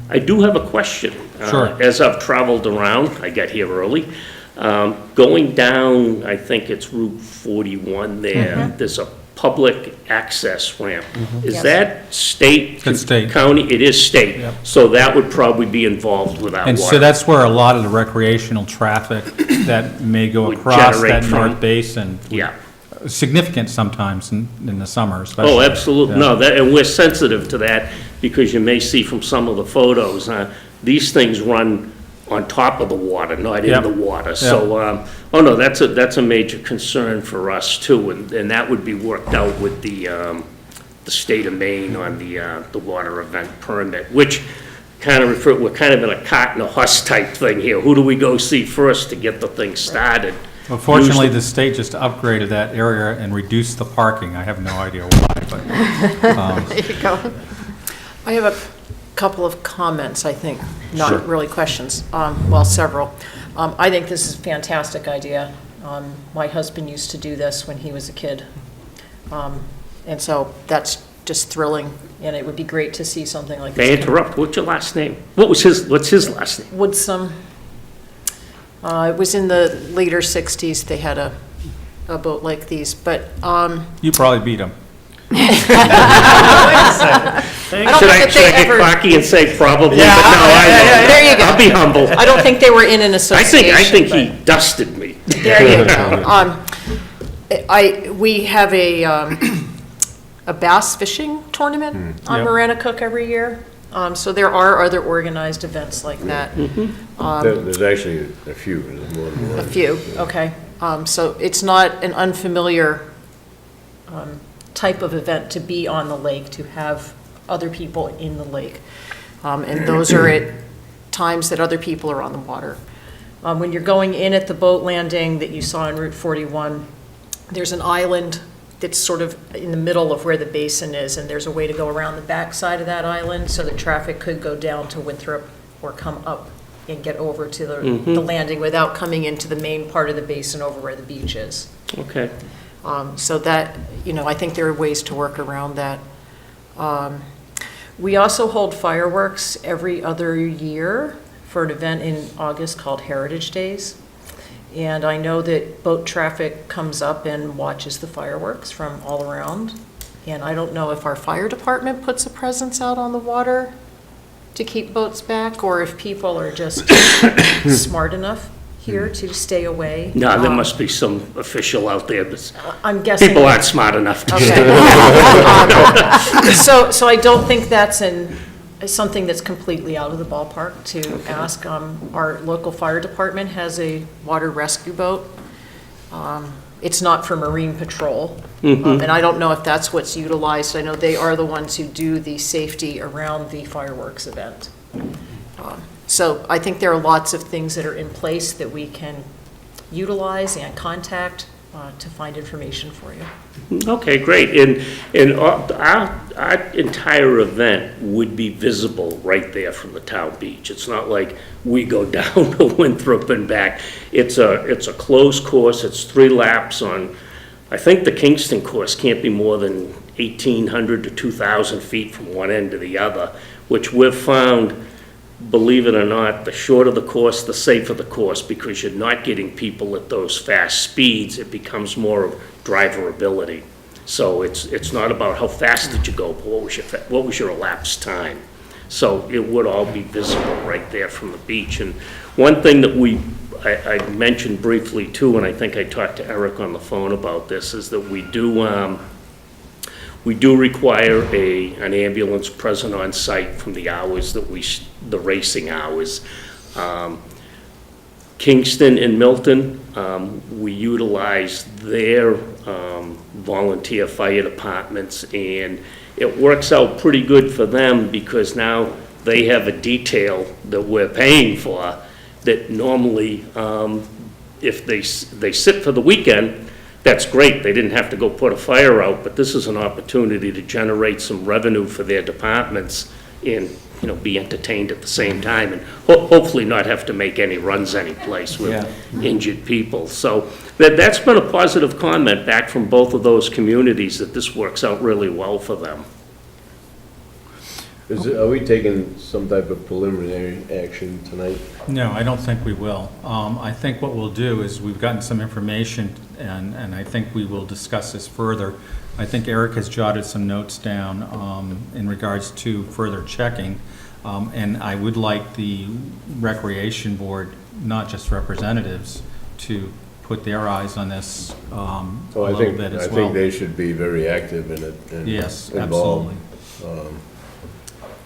I do have a question. Sure. As I've traveled around, I got here early, going down, I think it's Route 41 there, there's a public access ramp. Is Yes. that state? It's state. County? It is state. Yep. So that would probably be involved with our water. And so that's where a lot of the recreational traffic that may go Would across generate that from. north basin. Yeah. Significant sometimes in the summer especially. Oh, absolutely. Yeah. No, and we're sensitive to that because you may see from some of the photos, these things run on top of the water, not in Yep. the water. So, oh no, that's a major concern for us too, and that would be worked out with the state of Maine on the water event permit, which we're kind of in a cart and a horse type thing here. Who do we go see first to get the thing started? Unfortunately, the state just upgraded that area and reduced the parking. I have no idea why, but, There you go. I have a couple of comments, I think, Sure. not really questions, well, several. I think this is a fantastic idea. My husband used to do this when he was a kid. And so that's just thrilling, and it would be great to see something like this. May I interrupt? What's your last name? What's his last name? Woodsum. It was in the later 60s, they had a boat like these, but, you probably beat them. don't Should think I that they get ever- cocky and say probably, but no, I There you go. I'll be humble. I don't think they were in an association. I think but- he dusted me. There you go. We have a bass fishing tournament on Yep. Marana Cook every year. So there are other organized events like that. There's actually a few, there's more than one. A few, okay. So it's not an unfamiliar type of event to be on the lake, to have other people in the lake. And those are at times that other people are on the water. When you're going in at the boat landing that you saw on Route 41, there's an island that's sort of in the middle of where the basin is, and there's a way to go around the back side of that island so that traffic could go down to Winthrop or come up and get over to the landing without coming into the main part of the basin over where the beach is. Okay. So that, I think there are ways to work around that. We also hold fireworks every other year for an event in August called Heritage Days. And I know that boat traffic comes up and watches the fireworks from all around. And I don't know if our fire department puts a presence out on the water to keep boats back, or if people are just smart enough here to stay away. No, there must be some official out there that's, I'm guessing. people aren't smart enough to. Okay. So I don't think that's something that's completely out of the ballpark to ask. Our local fire department has a water rescue boat. It's not for marine patrol, and I don't know if that's what's utilized. I know they are the ones who do the safety around the fireworks event. So I think there are lots of things that are in place that we can utilize and contact to find information for you. Okay, great. And our entire event would be visible right there from the town beach. It's not like we go down to Winthrop and back. It's a closed course. It's 3 laps on, I think the Kingston course can't be more than 1,800 to 2,000 feet from one end to the other, which we've found, believe it or not, the shorter the course, the safer the course, because you're not getting people at those fast speeds. It becomes more of driverability. So it's not about how fast did you go, but what was your elapsed time. So it would all be visible right there from the beach. And one thing that I mentioned briefly too, and I think I talked to Eric on the phone about this, is that we do require an ambulance present on site from the hours that the racing hours. Kingston and Milton, we utilize their volunteer fire departments, and it works out pretty good for them because now they have a detail that we're paying for that normally, if they sit for the weekend, that's great, they didn't have to go put a fire out, but this is an opportunity to generate some revenue for their departments and, be entertained at the same time, and hopefully not have to make any runs anyplace with injured people. So that's been a positive comment back from both of those communities, that this works out really well for them. Are we taking some type of preliminary action tonight? No, I don't think we will. I think what we'll do is, we've gotten some information, and I think we will discuss this further. I think Eric has jotted some notes down in regards to further checking, and I would like the Recreation Board, not just representatives, to put their eyes on this a little bit as well. I think they should be very active in it and Yes, involved. absolutely.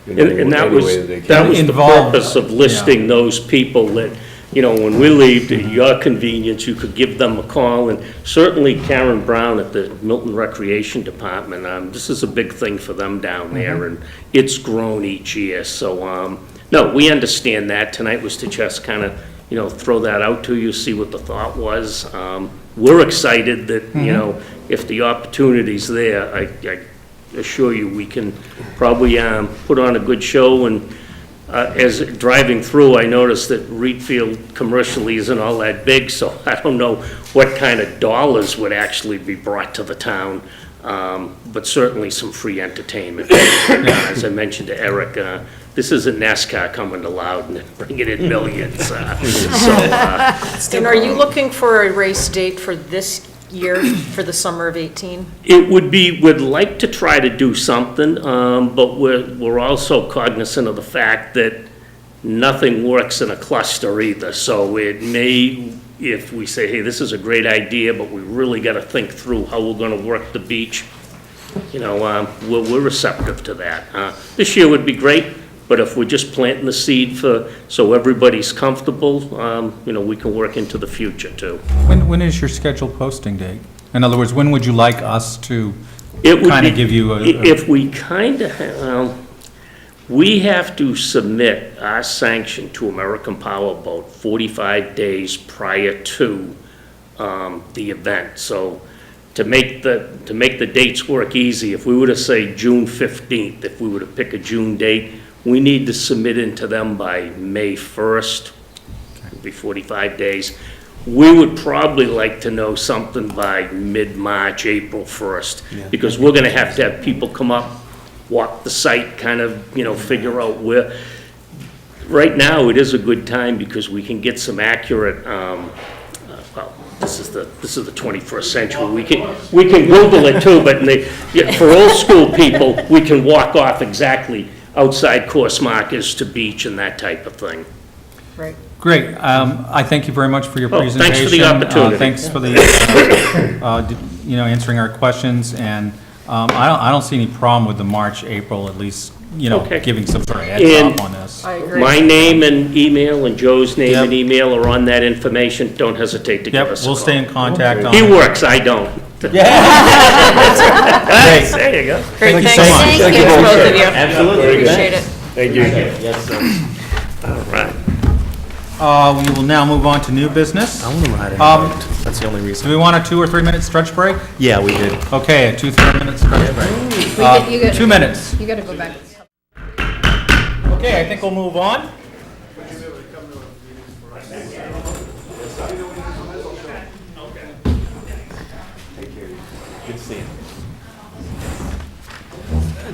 And that was the Involved, purpose of listing those people that, when we leave, to your convenience, you could give them a call. And certainly Karen Brown at the Milton Recreation Department, this is a big thing for them down there, and it's grown each year. So, no, we understand that. Tonight was to just kind of, throw that out to you, see what the thought was. We're excited that, if the opportunity's there, I assure you, we can probably put on a good show. And as driving through, I noticed that Reedfield commercially isn't all that big, so I don't know what kind of dollars would actually be brought to the town, but certainly some free entertainment. As I mentioned to Eric, this isn't NASCAR coming to Loudon and bringing in millions. And are you looking for a race date for this year for the summer of 18? It would be, we'd like to try to do something, but we're also cognizant of the fact that nothing works in a cluster either. So it may, if we say, hey, this is a great idea, but we really got to think through how we're going to work the beach, you know, we're receptive to that. This year would be great, but if we're just planting the seed so everybody's comfortable, you know, we can work into the future too. When is your scheduled posting date? In other words, when would you like us to It would kind of be- give you If we kind of, we have to submit our sanction to American Power about 45 days prior to the event. So to make the dates work easy, if we were to say June 15th, if we were to pick a June date, we need to submit into them by May 1st, it'd be 45 days. We would probably like to know something by mid-March, April 1st, because we're gonna have people come up, walk the site, kind of, you know, figure out where. Right now, it is a good time because we can get some accurate, well, this is the 21st century. We can Google it too, but for old school people, we can walk off exactly outside course markers to beach and that type of thing. Right. Great. I thank you very much for your Thanks presentation. for the opportunity. Thanks for the, you know, answering our questions, and I don't see any problem with the March, April, at least, you know, Okay. giving some sort of heads And- up on this. I agree. My name and email and Joe's name Yep. and email are on that information. Don't hesitate to give Yep, us a we'll call. stay in contact on He it. works, I don't. Great. There you go. Great, Thank you thanks. so much. Thank you, both of you. Absolutely. Appreciate it. Thank you. Yes, sir. All right. We will now move on to new business. I want to ride it. That's the only Do reason. we want a 2 or 3 minute stretch break? Yeah, we did. Okay, a 2 3-minute stretch break. You got- 2 minutes. You gotta go back. Okay, I think we'll move on.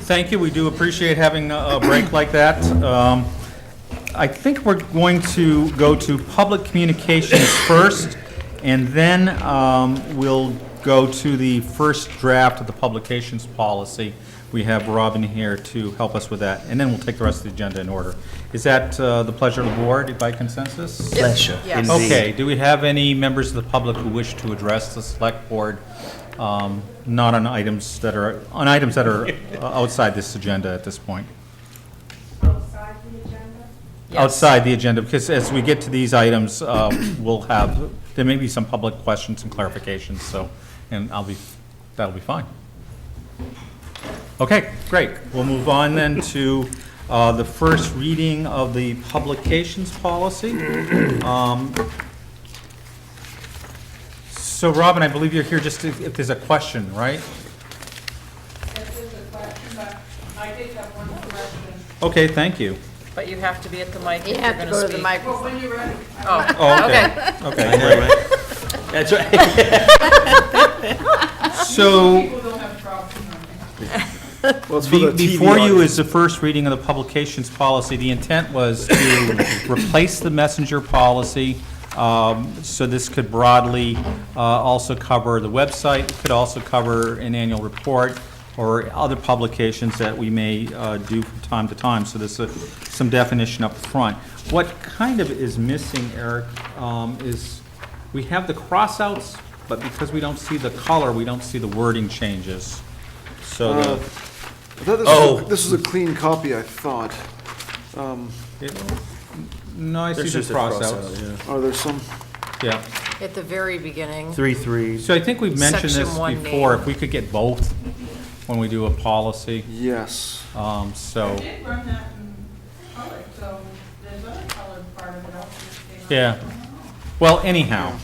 Thank you, we do appreciate having a break like that. I think we're going to go to public communications first, and then we'll go to the first draft of the publications policy. We have Robin here to help us with that, and then we'll take the rest of the agenda in order. Is that the pleasure of the board by consensus? Pleasure. Yes. Indeed. Okay, do we have any members of the public who wish to address the select board, not on items that are outside this agenda at this point? Outside the agenda, because as we get to these items, there may be some public questions and clarifications, so, and that'll be fine. Okay, great. We'll move on then to the first reading of the publications policy. So Robin, I believe you're here just if there's a question, right? This is a question, but I did have one question. Okay, thank you. But you have to be at the mic You if you're have to going go to to the speak. microphone. Well, when you're ready. Oh, Oh, okay. Okay, I know, right? That's right. so People don't have problems with me. Well, it's for the TV before you audience. is the first reading of the publications policy. The intent was to replace the messenger policy. So this could broadly also cover the website, it could also cover an annual report or other publications that we may do from time to time. So there's some definition up front. What kind of is missing, Eric, is we have the crossouts, but because we don't see the color, we don't see the wording changes. So I thought this was a clean copy, I thought. no, I see There's the just a cross out, crossouts. Are there some? Yeah. At the very beginning. 3 3s. So I think we've mentioned Section this one before, name. if we could get both when we do a policy, Yes. so, I did run that in color, so there's other colored part of it also. that came out. yeah. Well, anyhow,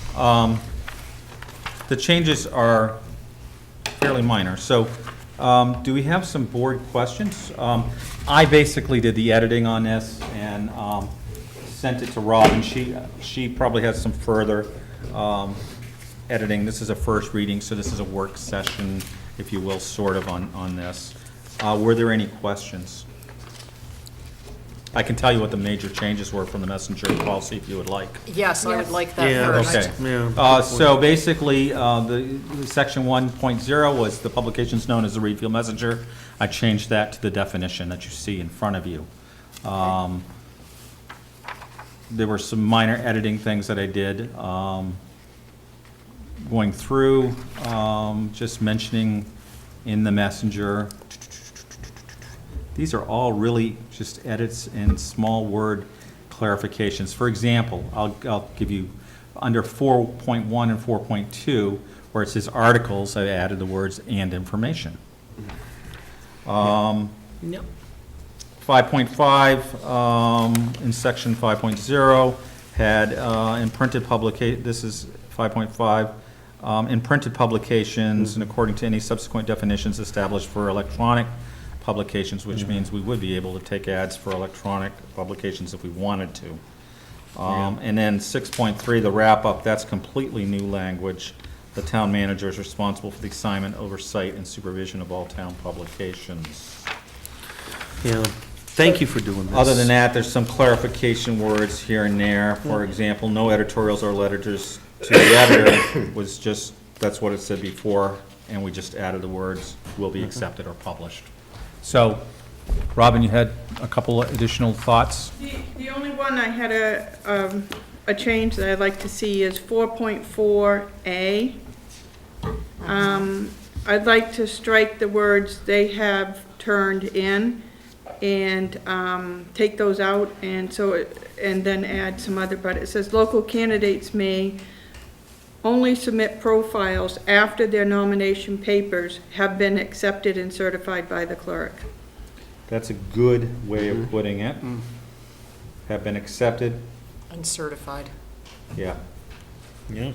the changes are fairly minor, so, do we have some board questions? I basically did the editing on this and, sent it to Robin. She probably has some further, editing. This is a first reading, so this is a work session, if you will, sort of on this. Were there any questions? I can tell you what the major changes were from the messenger policy if you would like. Yes, I would Yes. like that Yeah, first. Okay. Yeah. So basically, the section 1.0 was the publications known as the Reed Field Messenger. I changed that to the definition that you see in front of you. There were some minor editing things that I did. Going through, just mentioning in the messenger. These are all really just edits and small word clarifications. For example, I'll give you, under 4.1 and 4.2, where it says articles, I added the words "and information." Yep. 5.5, in section 5.0, had in printed this is 5.5, in printed publications, and according to any subsequent definitions established for electronic publications, which means we would be able to take ads for electronic publications if we wanted to. And then 6.3, the wrap-up, that's completely new language. The town manager is responsible for the assignment, oversight, and supervision of all town publications. Yeah. Thank you for doing this. Other than that, there's some clarification words here and there. For example, no editorials or letters to the editor was just, that's what it said before, and we just added the words, will be accepted or published. So, Robin, you had a couple additional thoughts? The only one I had a change that I'd like to see is 4.4A. I'd like to strike the words "they have turned in" and take those out, and then add some other, but it says local candidates may only submit profiles after their nomination papers have been accepted and certified by the clerk. That's a good way of putting it. Have been accepted, And certified. yeah. Yeah.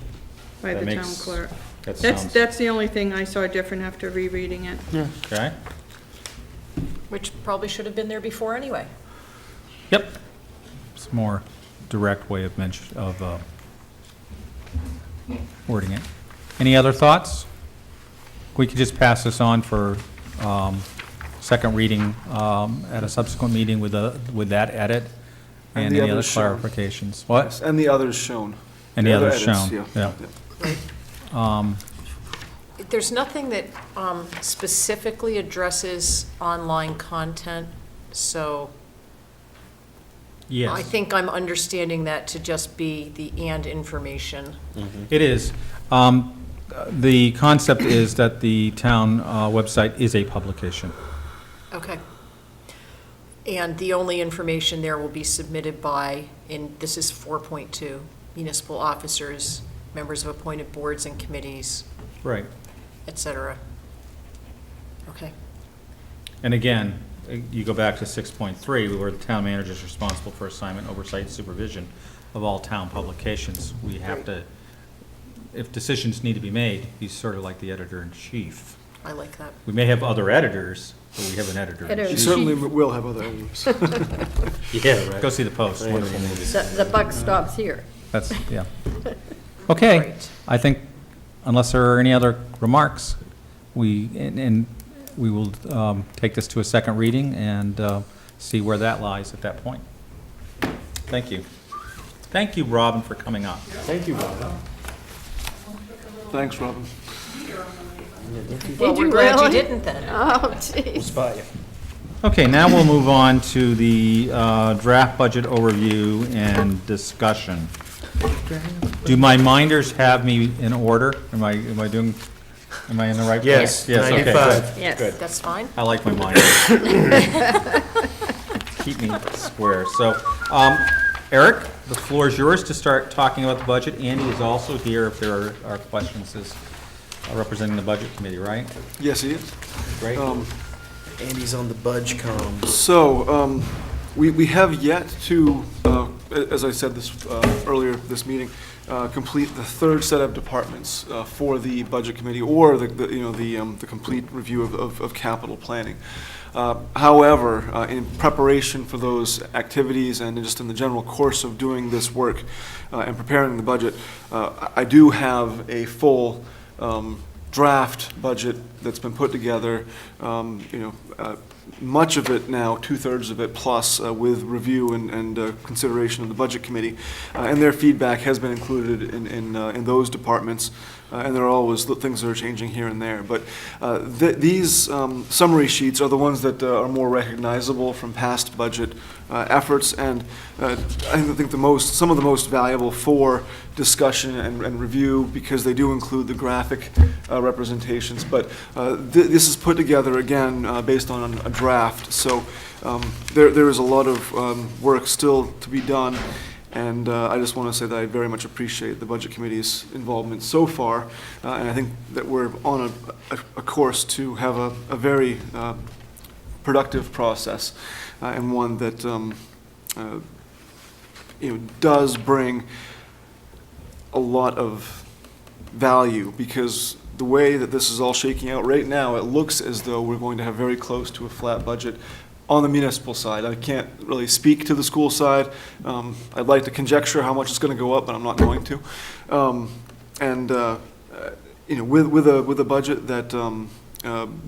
By That the town makes- clerk. That sounds, That's the only thing I saw different after rereading it. okay? Which probably should have been there before anyway. Yep. It's a more direct way of wording it. Any other thoughts? We could just pass this on for second reading at a subsequent meeting with that edit And and the any other others shown. clarifications. What? And the others shown. And the other others edits, shown, yeah. There's nothing that specifically addresses online content, so I Yes, think I'm understanding that to just be the "and information." it is. The concept is that the town website is a publication. Okay. And the only information there will be submitted by, and this is 4.2, municipal officers, members of appointed boards and committees, Right. et cetera. Okay. And again, you go back to 6.3, where the town manager is responsible for assignment, oversight, and supervision of all town publications. We have to, if decisions need to be made, he's sort of like the editor-in-chief. I like that. We may have other editors, but we have an We editor-in-chief. certainly will have other editors. Yeah, right. Go see The Post, wonderful movie. The buck stops here. That's, yeah. Okay, Great. I think, unless there are any other remarks, and we will take this to a second reading and see where that lies at that point. Thank you. Thank you, Robin, for coming up. Thank you, Bob. Thanks, Robin. Well, Did you we're glad you really? didn't then. Oh, geez. Spot you. Okay, now we'll move on to the draft budget overview and discussion. Do my minders have me in order? Am I in the right place? Yes, 95. Yes. Good. That's fine. I like my minders. Keep me square. So, Eric, the floor is yours to start talking about the budget. Andy is also here if there are questions as representing the budget committee, right? Yes, he is. Great. Andy's on the budge com. So, we have yet to, as I said this earlier this meeting, complete the third set of departments for the budget committee, or the complete review of capital planning. However, in preparation for those activities and just in the general course of doing this work and preparing the budget, I do have a full draft budget that's been put together, much of it now, 2/3 of it plus, with review and consideration of the Budget Committee. And their feedback has been included in those departments. And there are always things that are changing here and there. But these summary sheets are the ones that are more recognizable from past budget efforts, and I think some of the most valuable for discussion and review, because they do include the graphic representations. But this is put together, again, based on a draft. So there is a lot of work still to be done. And I just want to say that I very much appreciate the Budget Committee's involvement so far, and I think that we're on a course to have a very productive process, and one that does bring a lot of value, because the way that this is all shaking out right now, it looks as though we're going to have very close to a flat budget on the municipal side. I can't really speak to the school side. I'd like to conjecture how much it's going to go up, but I'm not going to. With a budget that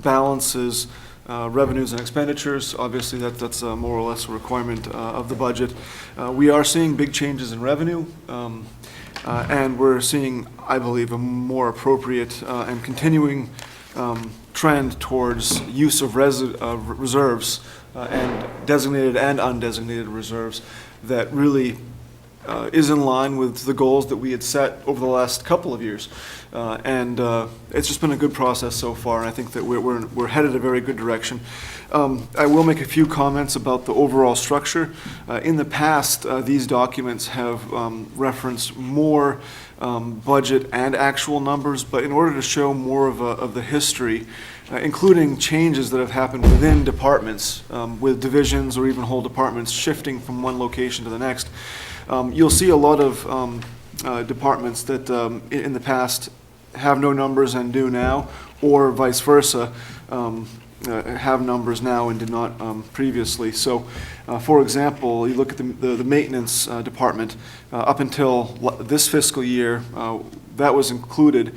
balances revenues and expenditures, obviously that's more or less a requirement of the budget. We are seeing big changes in revenue, and we're seeing, I believe, a more appropriate and continuing trend towards use of reserves, and designated and undesignated reserves, that really is in line with the goals that we had set over the last couple of years. And it's just been a good process so far, and I think that we're headed a very good direction. I will make a few comments about the overall structure. In the past, these documents have referenced more budget and actual numbers, but in order to show more of the history, including changes that have happened within departments, with divisions or even whole departments shifting from one location to the next, you'll see a lot of departments that in the past have no numbers and do now, or vice versa, have numbers now and did not previously. So, for example, you look at the maintenance department, up until this fiscal year, that was included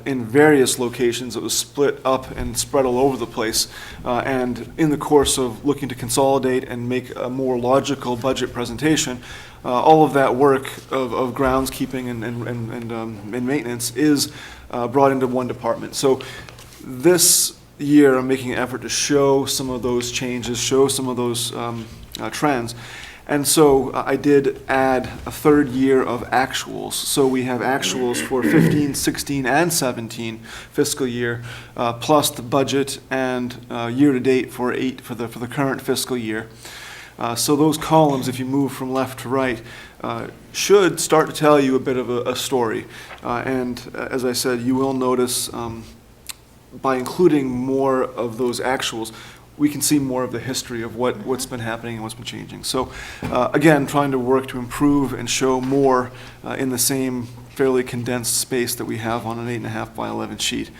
in various locations. It was split up and spread all over the place. And in the course of looking to consolidate and make a more logical budget presentation, all of that work of groundskeeping and maintenance is brought into one department. So this year, I'm making an effort to show some of those changes, show some of those trends. And so I did add a third year of actuals. So we have actuals for 15, 16, and 17 fiscal year, plus the budget and year-to-date for the current fiscal year. So those columns, if you move from left to right, should start to tell you a bit of a story. And as I said, you will notice by including more of those actuals, we can see more of the history of what's been happening and what's been changing. So again, trying to work to improve and show more in the same fairly condensed space that we have on an 8.5 by 11 sheet.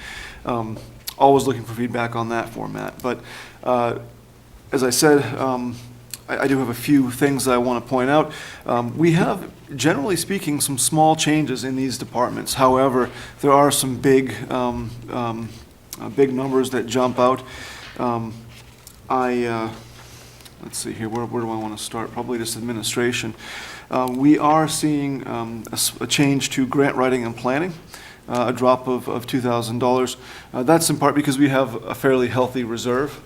Always looking for feedback on that format. But as I said, I do have a few things that I want to point out. We have, generally speaking, some small changes in these departments. However, there are some big numbers that jump out. Let's see here, where do I want to start? Probably just administration. We are seeing a change to grant writing and planning, a drop of $2,000. That's in part because we have a fairly healthy reserve,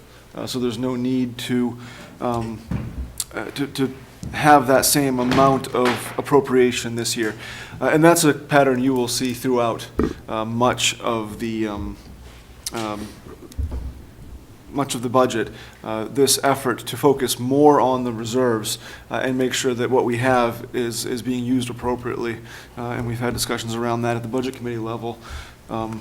so there's no need to have that same amount of appropriation this year. And that's a pattern you will see throughout much of the budget, this effort to focus more on the reserves and make sure that what we have is being used appropriately. And we've had discussions around that at the Budget Committee level on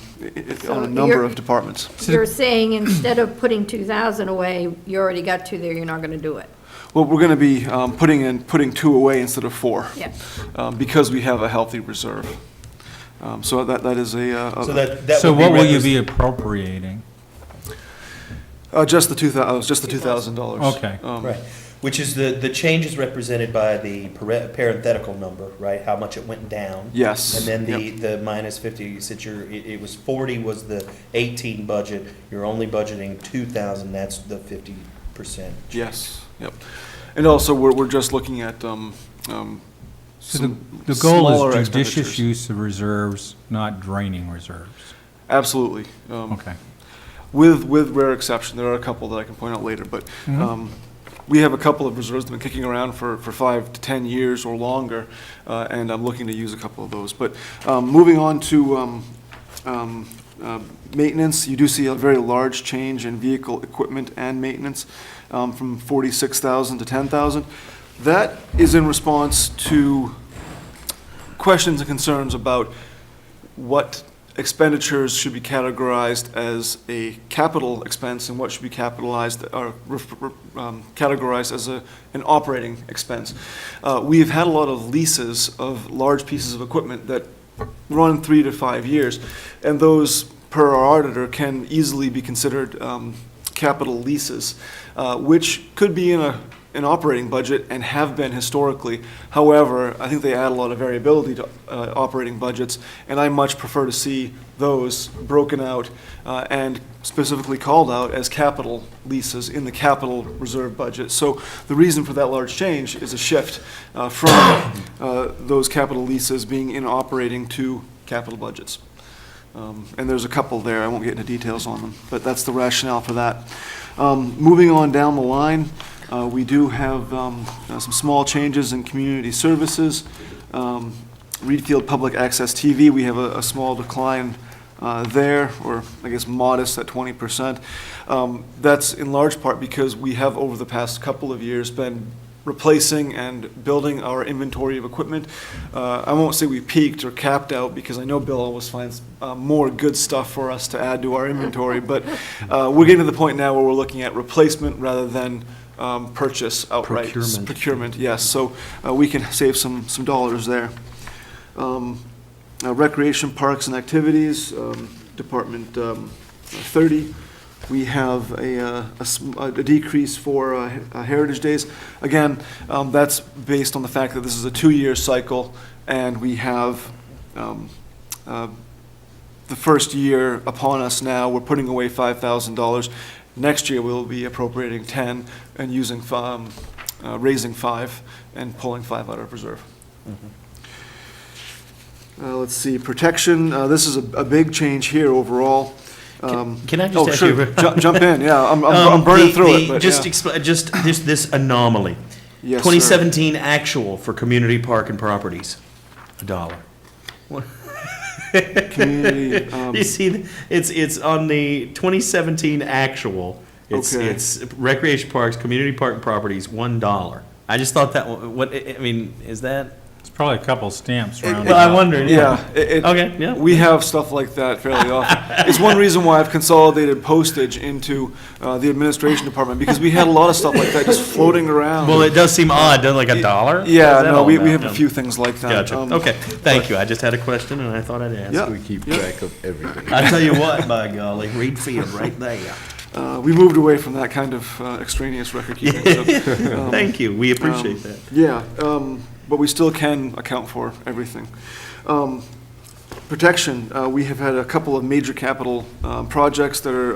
a number of departments. You're saying instead of putting 2,000 away, you already got 2 there, you're not going to do it? Well, we're going to be putting 2 away instead of 4, Yeah. because we have a healthy reserve. So that is So what will you be appropriating? just the $2,000. Okay. Right. Which is the change is represented by the parenthetical number, right? How much it went down. Yes. And then Yep. the minus 50, you said it was 40 was the 18 budget. You're only budgeting 2,000, that's the 50%. Yes, yep. And also, we're just looking at So some the goal smaller is judicious expenditures. use of reserves, not draining reserves. Absolutely. Okay. With rare exception, there are a couple that I can point out later, but we have a couple of reserves that have been kicking around for 5 to 10 years or longer, and I'm looking to use a couple of those. But moving on to maintenance, you do see a very large change in vehicle equipment and maintenance from 46,000 to 10,000. That is in response to questions and concerns about what expenditures should be categorized as a capital expense and what should be capitalized or categorized as an operating expense. We've had a lot of leases of large pieces of equipment that run 3 to 5 years, and those, per our auditor, can easily be considered capital leases, which could be in an operating budget and have been historically. However, I think they add a lot of variability to operating budgets, and I much prefer to see those broken out and specifically called out as capital leases in the capital reserve budget. So the reason for that large change is a shift from those capital leases being in operating to capital budgets. And there's a couple there, I won't get into details on them, but that's the rationale for that. Moving on down the line, we do have some small changes in community services. Reedfield Public Access TV, we have a small decline there, or I guess modest at 20%. That's in large part because we have over the past couple of years been replacing and building our inventory of equipment. I won't say we peaked or capped out, because I know Bill always finds more good stuff for us to add to our inventory, but we're getting to the point now where we're looking at replacement rather than purchase outright. Procurement, yes, so we can save some dollars there. Recreation, Parks and Activities, Department 30. We have a decrease for Heritage Days. Again, that's based on the fact that this is a 2-year cycle, and we have the first year upon us now. We're putting away $5,000. Next year, we'll be appropriating 10 and using raising 5 and pulling 5 out of reserve. Let's see, protection. This is a big change here overall. Can I just oh, ask sure. you? Jump in, yeah. I'm burning through it. But Just yeah. this anomaly. Yes, 2017 actual for community park and properties, $1. Community, You see, it's on the 2017 actual. Okay. It's recreation parks, community park and properties, $1. I just thought that, I mean, is that? It's probably a couple stamps rounded Well, I up. wondered, Yeah. Okay, yeah. We have stuff like that fairly often. It's one reason why I've consolidated postage into the administration department, because we had a lot of stuff like that just floating around. Well, it does seem odd, doesn't it, like $1? Yeah, What's that no, all we about? have a Yeah. few things like that. Gotcha. Okay, thank you. I just had a question and I thought I'd ask. Yeah. We keep track of everything. I tell you what, by golly, Reed Field right there. We moved away from that kind of extraneous record keeping. So, Thank you. We appreciate that. yeah, but we still can account for everything. Protection, we have had a couple of major capital projects that are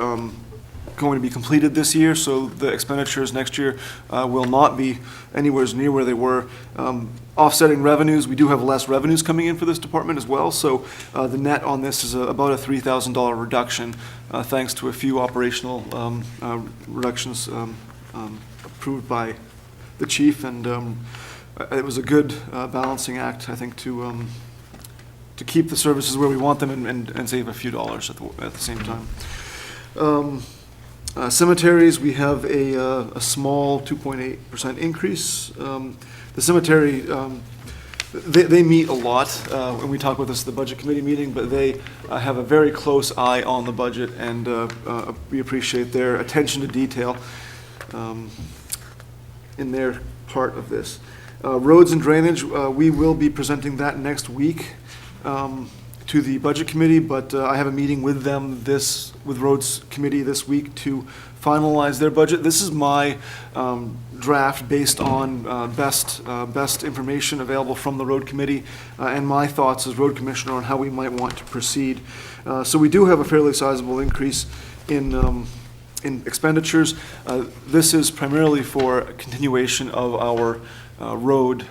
going to be completed this year, so the expenditures next year will not be anywhere near where they were. Offsetting revenues, we do have less revenues coming in for this department as well, so the net on this is about a $3,000 reduction, thanks to a few operational reductions approved by the chief, and it was a good balancing act, I think, to keep the services where we want them and save a few dollars at the same time. Cemeteries, we have a small 2.8% increase. The cemetery, they meet a lot when we talk about this at the Budget Committee meeting, but they have a very close eye on the budget, and we appreciate their attention to detail in their part of this. Roads and drainage, we will be presenting that next week. to the Budget Committee, but I have a meeting with them with Roads Committee this week to finalize their budget. This is my draft based on best information available from the Road Committee and my thoughts as Road Commissioner on how we might want to proceed. So we do have a fairly sizable increase in expenditures. This is primarily for a continuation of our road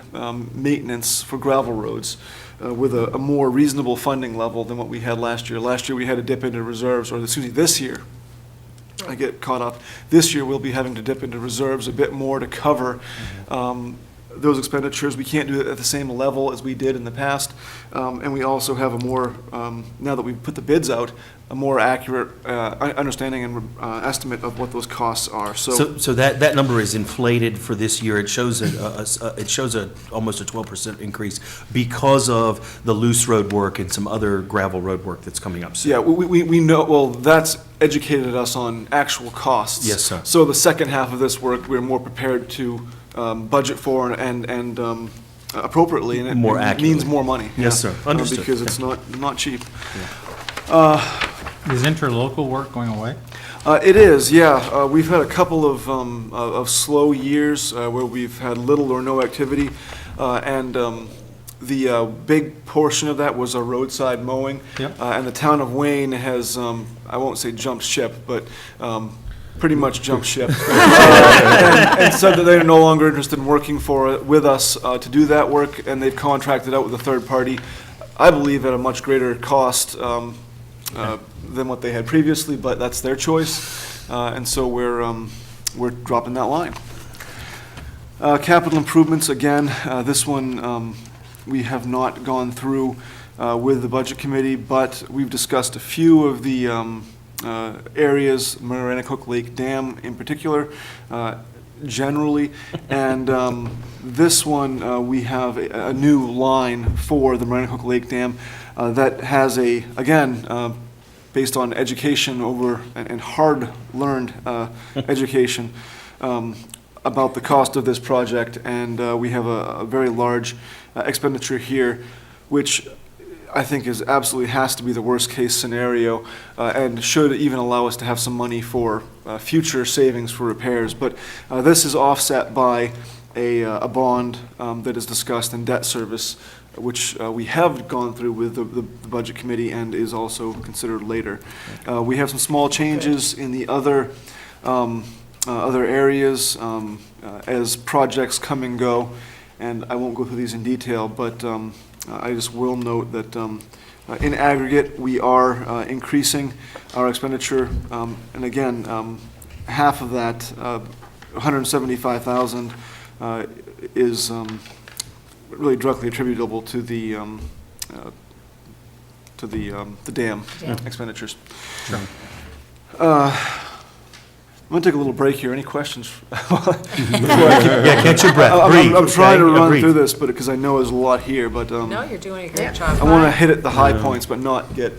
maintenance for gravel roads with a more reasonable funding level than what we had last year. Last year, we had to dip into reserves, or excuse me, this year, I get caught up. This year, we'll be having to dip into reserves a bit more to cover those expenditures. We can't do it at the same level as we did in the past. And we also have a more, now that we've put the bids out, a more accurate understanding and estimate of what those costs are. So that number is inflated for this year. It shows almost a 12% increase because of the loose road work and some other gravel road work that's coming up soon. Yeah, we know, well, that's educated us on actual costs. Yes, sir. So the second half of this work, we're more prepared to budget for and appropriately, and it More means accurately. more money. Yes, yeah, sir. Understood. Because it's not cheap. Is interlocal work going away? It is, yeah. We've had a couple of slow years where we've had little or no activity, and the big portion of that was our roadside mowing. Yep. And the town of Wayne has, I won't say jumped ship, but pretty much jumped ship. And said that they're no longer interested in working with us to do that work, and they've contracted out with a third party, I believe at a much greater cost than what they had previously, but that's their choice. And so we're dropping that line. Capital improvements, again, this one we have not gone through with the Budget Committee, but we've discussed a few of the areas, Maranacook Lake Dam in particular, generally, and this one, we have a new line for the Maranacook Lake Dam that has again, based on education and hard-learned education about the cost of this project, and we have a very large expenditure here, which I think absolutely has to be the worst-case scenario, and should even allow us to have some money for future savings for repairs. But this is offset by a bond that is discussed in debt service, which we have gone through with the Budget Committee and is also considered later. We have some small changes in the other areas as projects come and go, and I won't go through these in detail, but I just will note that in aggregate, we are increasing our expenditure, and again, half of that, $175,000, is really directly attributable to the dam expenditures. Sure. I'm going to take a little break here. Any questions? Yeah, catch your breath. Breathe. I'm trying to okay? run Breathe. through this, but because I know there's a lot here, but No, you're doing a Yeah. great job. I want to hit at the high points, but not get,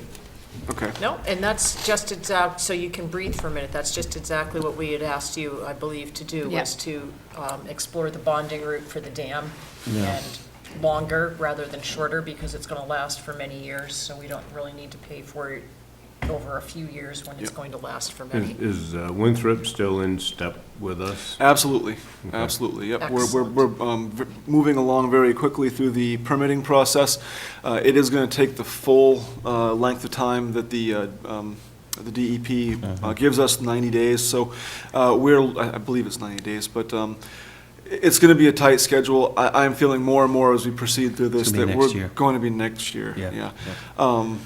okay. No, and that's just so you can breathe for a minute, that's just exactly what we had asked you, I believe, to do, Yeah. was to explore the bonding route for the dam, and longer rather than shorter, because it's going to last for many years, so we don't really need to pay for it over a few years when it's going to last for many. Is Winthrop still in step with us? Absolutely, absolutely, yep. Excellent. We're moving along very quickly through the permitting process. It is going to take the full length of time that the DEP gives us, 90 days, so I believe it's 90 days, but it's going to be a tight schedule. I'm feeling more and more as we proceed through this It's gonna that be we're next year. going to be next year, Yeah, yeah. Well,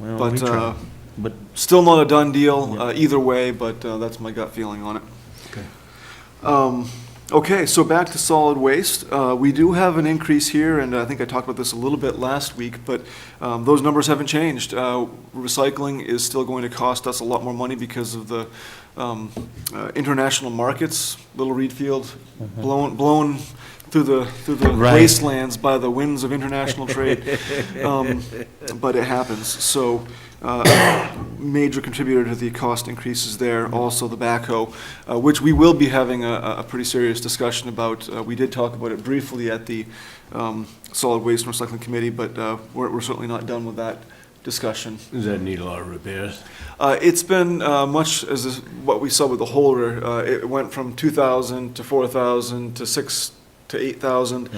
we try. But Still not a done deal either way, but that's my gut feeling on it. Okay. Okay, so back to solid waste. We do have an increase here, and I think I talked about this a little bit last week, but those numbers haven't changed. Recycling is still going to cost us a lot more money because of the international markets. Little Reed Field blown through the Right. wastelands by the winds of international trade. But it happens. So major contributor to the cost increases there. Also the backhoe, which we will be having a pretty serious discussion about. We did talk about it briefly at the Solid Waste and Recycling Committee, but we're certainly not done with that discussion. Does that need a lot of repairs? It's been much as what we saw with the Holder. It went from 2,000 to 4,000 to 6,000 to 8,000.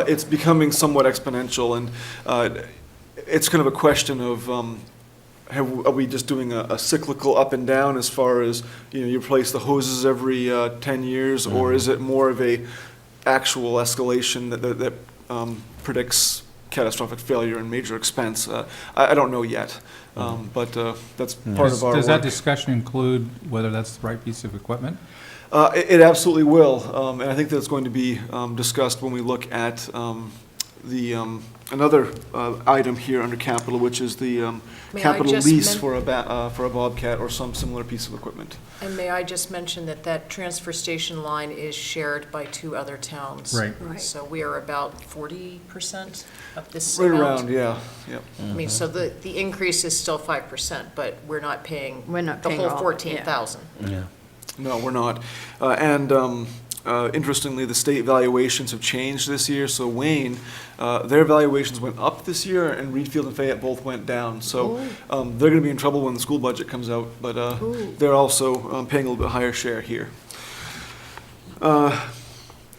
It's becoming somewhat exponential, and it's kind of a question of are we just doing a cyclical up and down as far as, you replace the hoses every 10 years, or is it more of a actual escalation that predicts catastrophic failure and major expense? I don't know yet, but that's part of our Does that work. discussion include whether that's the right piece of equipment? It absolutely will, and I think that's going to be discussed when we look at another item here under capital, which is the May I capital just lease men- for a Bobcat or some similar piece of equipment. And may I just mention that transfer station line is shared by 2 other towns? Right. Right. So we are about 40% of this Right amount? around, yeah. I mean, so the increase is still 5%, but we're not paying We're not the paying whole all, yeah. 14,000. Yeah. No, we're not. Interestingly, the state valuations have changed this year, so Wayne, their valuations went up this year, and Reedfield and Fayette both went down. So they're going to be in trouble when the school budget comes out, but they're also paying a little bit higher share here.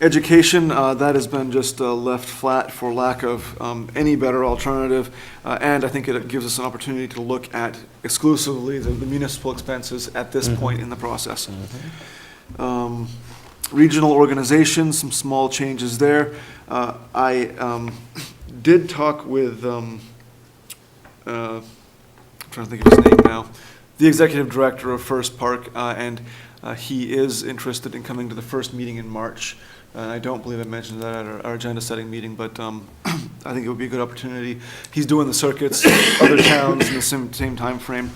Education, that has been just left flat for lack of any better alternative, and I think it gives us an opportunity to look at exclusively the municipal expenses at this point in the process. Regional organizations, some small changes there. I did talk with, I'm trying to think of his name now, the executive director of First Park, and he is interested in coming to the first meeting in March. I don't believe I mentioned that at our agenda-setting meeting, but I think it would be a good opportunity. He's doing the circuits, other towns in the same time frame.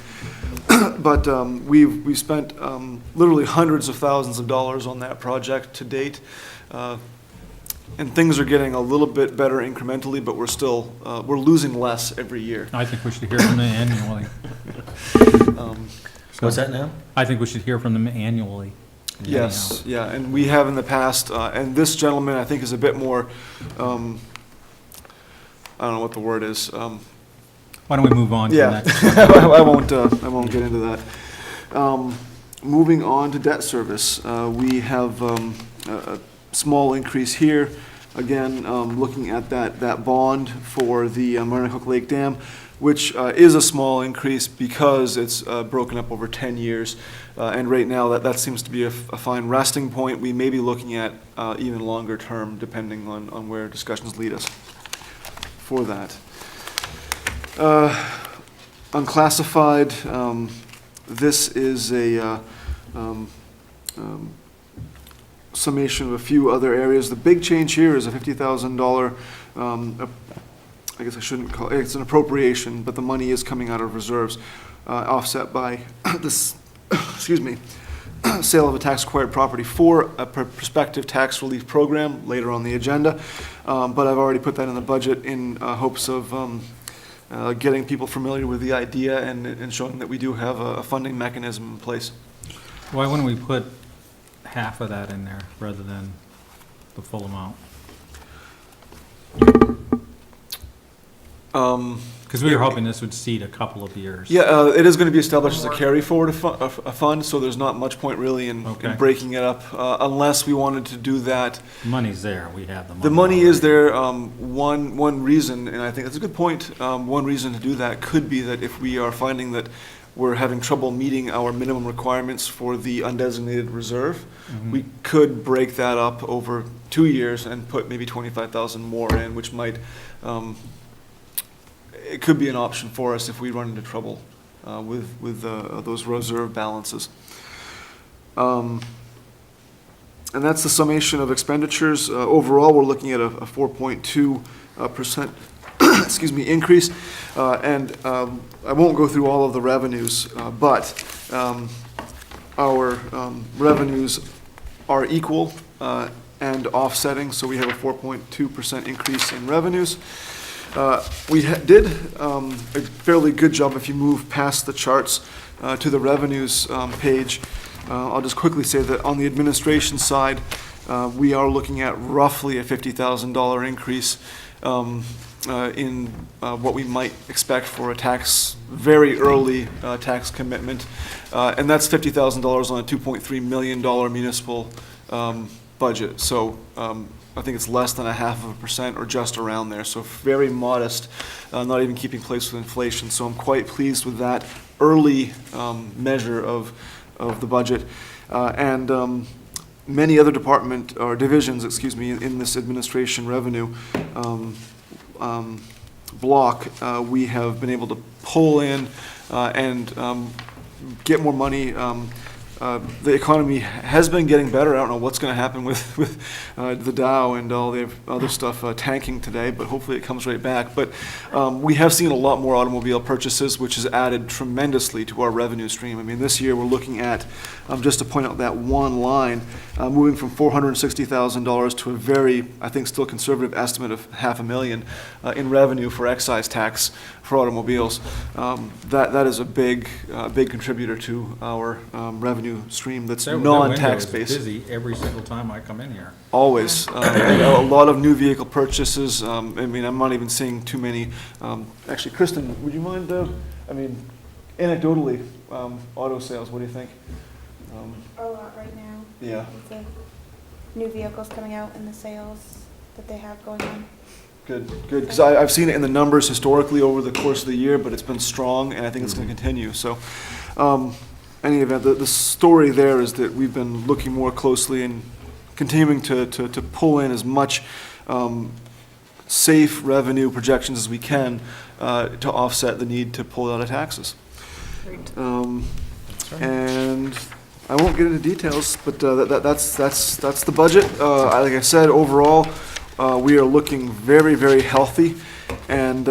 But we've spent literally hundreds of thousands of dollars on that project to date. And things are getting a little bit better incrementally, but we're losing less every year. I think we should hear from them annually. What's that now? I think we should hear from them annually. Yes, yeah, and we have in the past, and this gentleman, I think, is a bit more, I don't know what the word is. Why don't we move on to the Yeah, next? I won't get into that. Moving on to debt service, we have a small increase here. Again, looking at that bond for the Marinacook Lake Dam, which is a small increase because it's broken up over 10 years. And right now, that seems to be a fine resting point. We may be looking at even longer term, depending on where discussions lead us for that. Unclassified, this is a summation of a few other areas. The big change here is a $50,000, I guess I shouldn't call it, it's an appropriation, but the money is coming out of reserves, offset by this, excuse me, sale of a tax-acquired property for a prospective tax relief program later on the agenda. But I've already put that in the budget in hopes of getting people familiar with the idea and showing that we do have a funding mechanism in place. Why wouldn't we put half of that in there rather than the full amount? Because we were hoping this would seed a couple of years. Yeah, it is going to be established as a carry forward a fund, so there's not much point really in Okay. breaking it up unless we wanted to do that. Money's there, we have the money. The money is already. there. One reason, and I think that's a good point, one reason to do that could be that if we are finding that we're having trouble meeting our minimum requirements for the undesignated reserve, we could break that up over 2 years and put maybe 25,000 more in, which might, it could be an option for us if we run into trouble with those reserve balances. And that's the summation of expenditures. Overall, we're looking at a 4.2% excuse me, increase. And I won't go through all of the revenues, but our revenues are equal and offsetting, so we have a 4.2% increase in revenues. We did a fairly good job if you move past the charts to the revenues page. I'll just quickly say that on the administration side, we are looking at roughly a $50,000 increase. in what we might expect for a very early tax commitment. And that's $50,000 on a $2.3 million municipal budget. So I think it's less than 0.5% or just around there. So very modest, not even keeping pace with inflation. So I'm quite pleased with that early measure of the budget. And many other department, or divisions, excuse me, in this administration revenue block, we have been able to pull in and get more money. The economy has been getting better. I don't know what's going to happen with the Dow and all the other stuff tanking today, but hopefully it comes right back. But we have seen a lot more automobile purchases, which has added tremendously to our revenue stream. I mean, this year we're looking at, just to point out that one line, moving from $460,000 to a very, I think, still conservative estimate of $500,000 in revenue for excise tax for automobiles. That is a big contributor to our revenue stream that's non-tax based. Busy every single time I come in here. Always. A lot of new vehicle purchases. I mean, I'm not even seeing too many. Actually, Kristen, would you mind, anecdotally, auto sales, what do you think? A lot right now. Yeah. With the new vehicles coming out and the sales that they have going on. Good. Because I've seen it in the numbers historically over the course of the year, but it's been strong, and I think it's going to continue. So, any event, the story there is that we've been looking more closely and continuing to pull in as much safe revenue projections as we can to offset the need to pull out of taxes. Great. And I won't get into details, but that's the budget. Like I said, overall, we are looking very, very healthy. And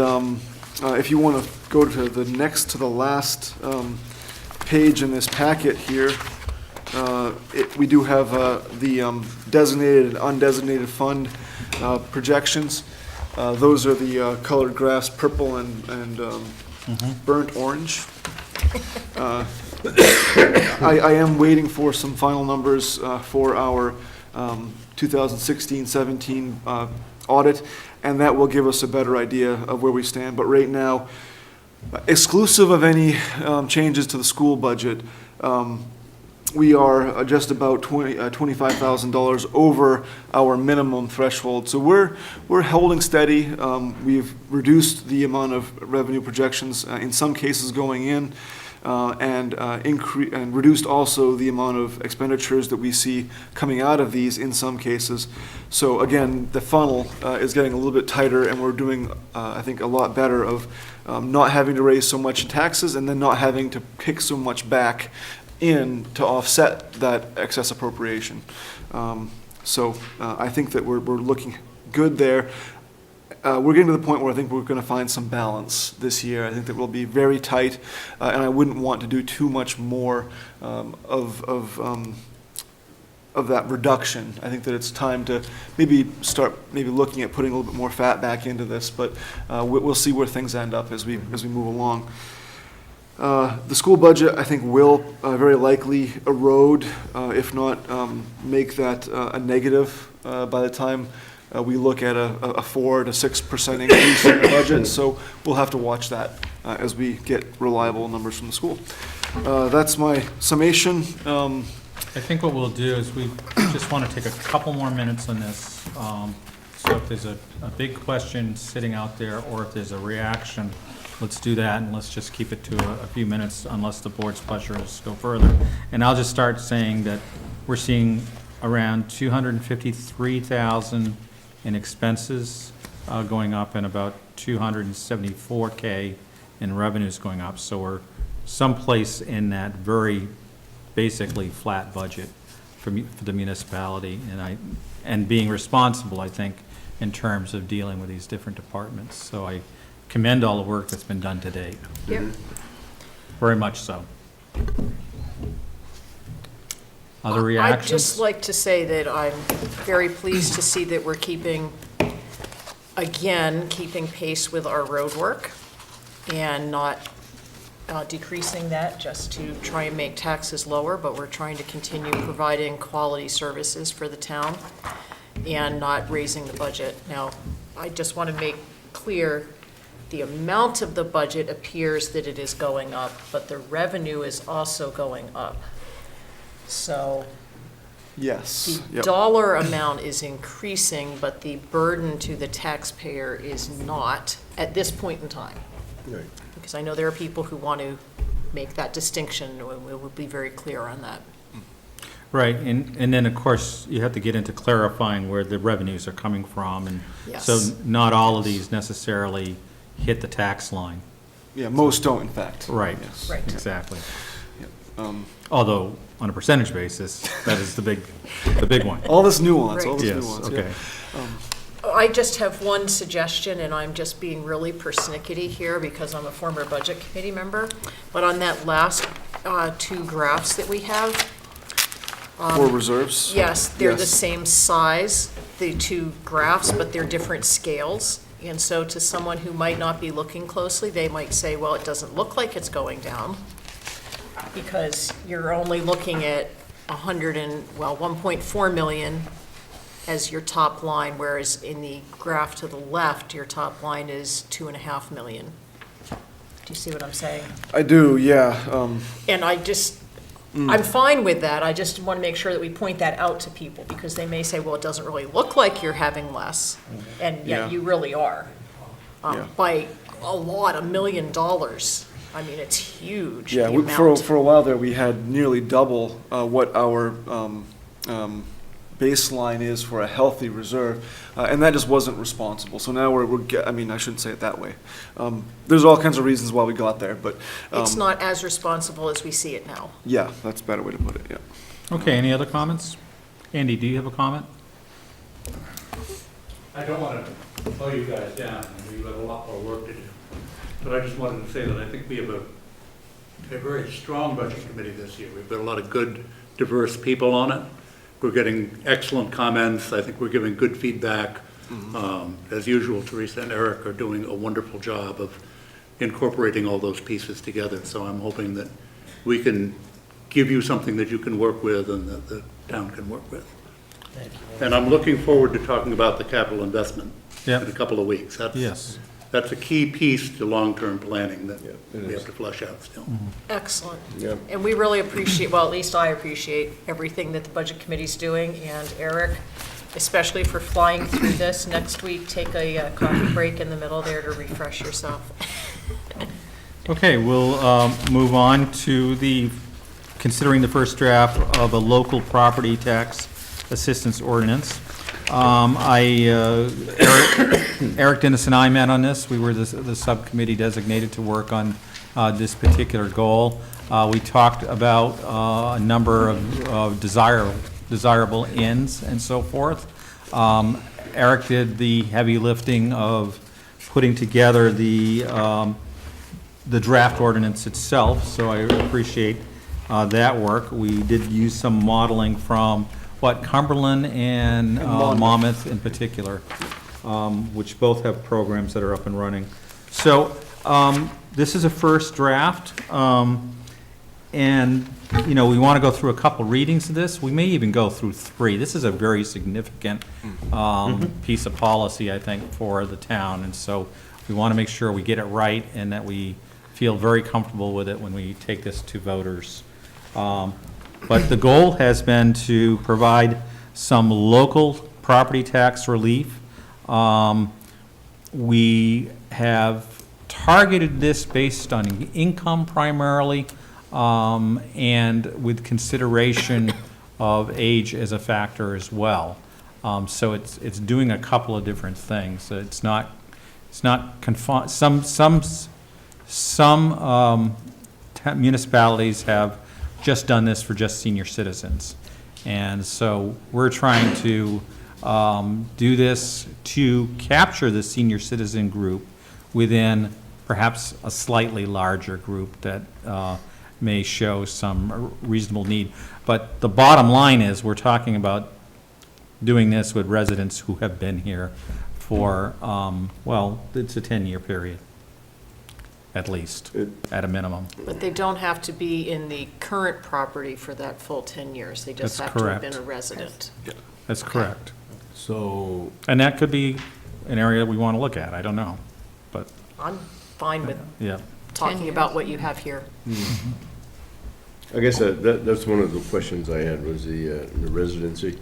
if you want to go to the last page in this packet here, we do have the designated and undesignated fund projections. Those are the colored graphs, purple and burnt orange. I am waiting for some final numbers for our 2016-17 audit, and that will give us a better idea of where we stand. But right now, exclusive of any changes to the school budget, we are just about $25,000 over our minimum threshold. So we're holding steady. We've reduced the amount of revenue projections in some cases going in, and reduced also the amount of expenditures that we see coming out of these in some cases. So again, the funnel is getting a little bit tighter, and we're doing, I think, a lot better of not having to raise so much in taxes and then not having to kick so much back in to offset that excess appropriation. So I think that we're looking good there. We're getting to the point where I think we're going to find some balance this year. I think that we'll be very tight, and I wouldn't want to do too much more of that reduction. I think that it's time to start looking at putting a little bit more fat back into this, but we'll see where things end up as we move along. The school budget, I think, will very likely erode, if not make that a negative by the time we look at a 4 to 6% increase in the budget. So we'll have to watch that as we get reliable numbers from the school. That's my summation. I think what we'll do is we just want to take a couple more minutes on this. So if there's a big question sitting out there, or if there's a reaction, let's do that, and let's just keep it to a few minutes unless the board's pleasure is to go further. And I'll just start saying that we're seeing around 253,000 in expenses going up and about 274K in revenues going up. So we're someplace in that very basically flat budget for the municipality, and being responsible, I think, in terms of dealing with these different departments. So I commend all the work that's been done to date. Yep. Very much so. Other reactions? I'd just like to say that I'm very pleased to see that we're keeping pace with our road work and not decreasing that just to try and make taxes lower, but we're trying to continue providing quality services for the town and not raising the budget. Now, I just want to make clear, the amount of the budget appears that it is going up, but the revenue is also going up. So Yes. the Yep. dollar amount is increasing, but the burden to the taxpayer is not at this point in time. Right. Because I know there are people who want to make that distinction, and we will be very clear on that. Right, and then, of course, you have to get into clarifying where the revenues are coming from, and so Yes. not all of these necessarily hit the tax line. Yeah, most don't, in fact. Right. Yes. Right. Exactly. Um, Although, on a percentage basis, that is the big one. All this nuance, all Right. this Yes, nuance. yeah. okay. I just have one suggestion, and I'm just being really persnickety here because I'm a former budget committee member. But on that last two graphs that we have, For reserves? yes, they're the Yes. same size, the two graphs, but they're different scales. And so to someone who might not be looking closely, they might say, well, it doesn't look like it's going down because you're only looking at 1.4 million as your top line, whereas in the graph to the left, your top line is 2.5 million. Do you see what I'm saying? I do, yeah. And I'm fine with that. I just want to make sure that we point that out to people because they may say, well, it doesn't really look like you're having less, and Yeah. yet you really are. Yeah. By a lot, $1 million. I mean, it's huge, Yeah, the for amount. a while there, we had nearly double what our baseline is for a healthy reserve, and that just wasn't responsible. So now I mean, I shouldn't say it that way. There's all kinds of reasons why we got there, but. It's not as responsible as we see it now. Yeah, that's a better way to put it, yeah. Okay, any other comments? Andy, do you have a comment? I don't want to slow you guys down, and we've got a lot more work to do. But I just wanted to say that I think we have a very strong budget committee this year. We've got a lot of good, diverse people on it. We're getting excellent comments. I think we're giving good feedback. As usual, Teresa and Eric are doing a wonderful job of incorporating all those pieces together. So I'm hoping that we can give you something that you can work with and that the town can work with. And I'm looking forward to talking about the capital investment in Yep. a couple of weeks. Yes. That's a key piece to long-term planning that it we is. have to flesh out still. Excellent. Yep. And we really appreciate, well, at least I appreciate everything that the Budget Committee's doing, and Eric, especially for flying through this. Next week, take a coffee break in the middle there to refresh yourself. Okay, we'll move on to considering the first draft of a local property tax assistance ordinance. Eric Dennis and I met on this. We were the subcommittee designated to work on this particular goal. We talked about a number of desirable ends and so forth. Eric did the heavy lifting of putting together the draft ordinance itself, so I appreciate that work. We did use some modeling from Cumberland and Monmouth in particular, which both have programs that are up and running. So this is a first draft, and we want to go through a couple readings of this. We may even go through 3. This is a very significant piece of policy, I think, for the town, and so we want to make sure we get it right and that we feel very comfortable with it when we take this to voters. But the goal has been to provide some local property tax relief. We have targeted this based on income primarily, and with consideration of age as a factor as well. So it's doing a couple of different things. It's not confined. Some municipalities have just done this for just senior citizens. And so we're trying to do this to capture the senior citizen group within perhaps a slightly larger group that may show some reasonable need. But the bottom line is we're talking about doing this with residents who have been here for, it's a 10-year period, at least, at a minimum. But they don't have to be in the current property for that full 10 years. They just That's have to have correct. been a resident. That's correct. So, And that could be an area we want to look at, I don't know. but, I'm fine with yeah. talking about what you have here. I guess that's one of the questions I had, was the residency.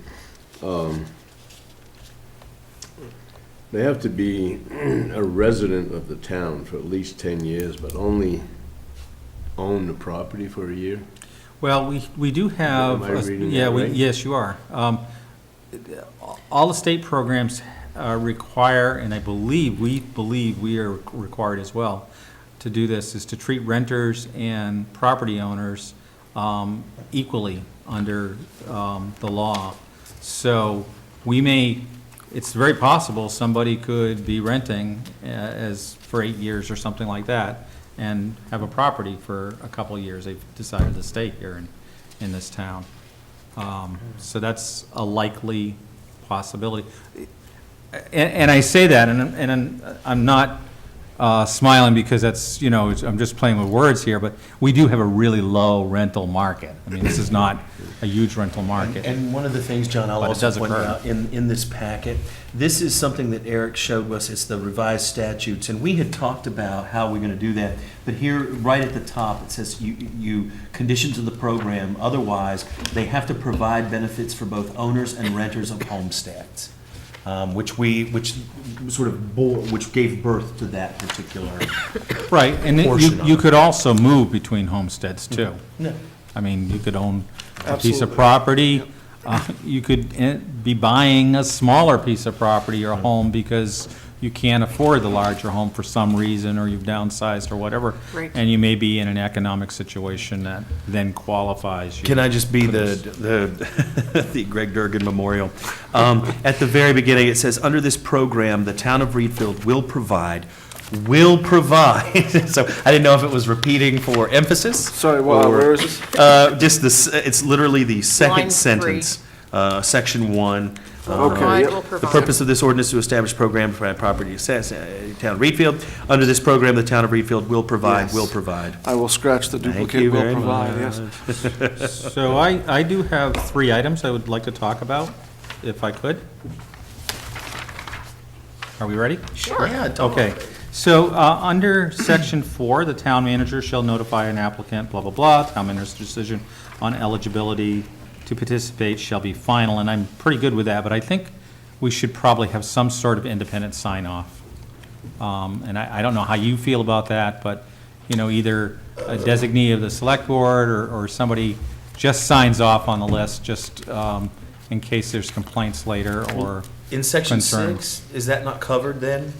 They have to be a resident of the town for at least 10 years, but only own the property for a year? Well, we do have, Am I reading yeah, that right? yes, you are. All the state programs require, and I believe we are required as well to do this, is to treat renters and property owners equally under the law. So we may, it's very possible somebody could be renting as for 8 years or something like that, and have a property for a couple of years. They've decided to stay here in this town. So that's a likely possibility. And I say that, and I'm not smiling because that's, you know, I'm just playing with words here, but we do have a really low rental market. I mean, this is not a huge rental market. And one of the things, John, I'll But it also does point occur. out, in this packet, this is something that Eric showed us, it's the revised statutes, and we had talked about how we're gonna do that, but here, right at the top, it says conditions of the program, otherwise, they have to provide benefits for both owners and renters of homesteads, which gave birth to that particular. Right, and portion of you it. could also move between homesteads too. No. I mean, you could own a piece of Absolutely. property. You could be buying a smaller piece of property or a home because you can't afford the larger home for some reason, or you've downsized or whatever. Right. And you may be in an economic situation that then qualifies you. Can I just be the the Greg Durgan Memorial? At the very beginning, it says, under this program, the town of Reedfield will provide. So I didn't know if it was repeating for emphasis. Sorry, or- where is this? Just this, it's literally the Line second 3. sentence, section 1. Okay, Provide, yep. will The provide. purpose of this ordinance is to establish a program for property assess, town of Reedfield. Under this program, the town of Reedfield will provide, Yes. will provide. I will scratch the Thank duplicate, you will very provide, yes. So I do have 3 items I would like to talk about, if I could. Are we ready? Sure. Yeah, totally. Okay, so, under section 4, the town manager shall notify an applicant, blah, blah, blah, town manager's decision on eligibility to participate shall be final, and I'm pretty good with that, but I think we should probably have some sort of independent sign-off. And I don't know how you feel about that, but, you know, either a designee of the select board or somebody just signs off on the list, just in case there's complaints later or In section concerns. 6, is that not covered then?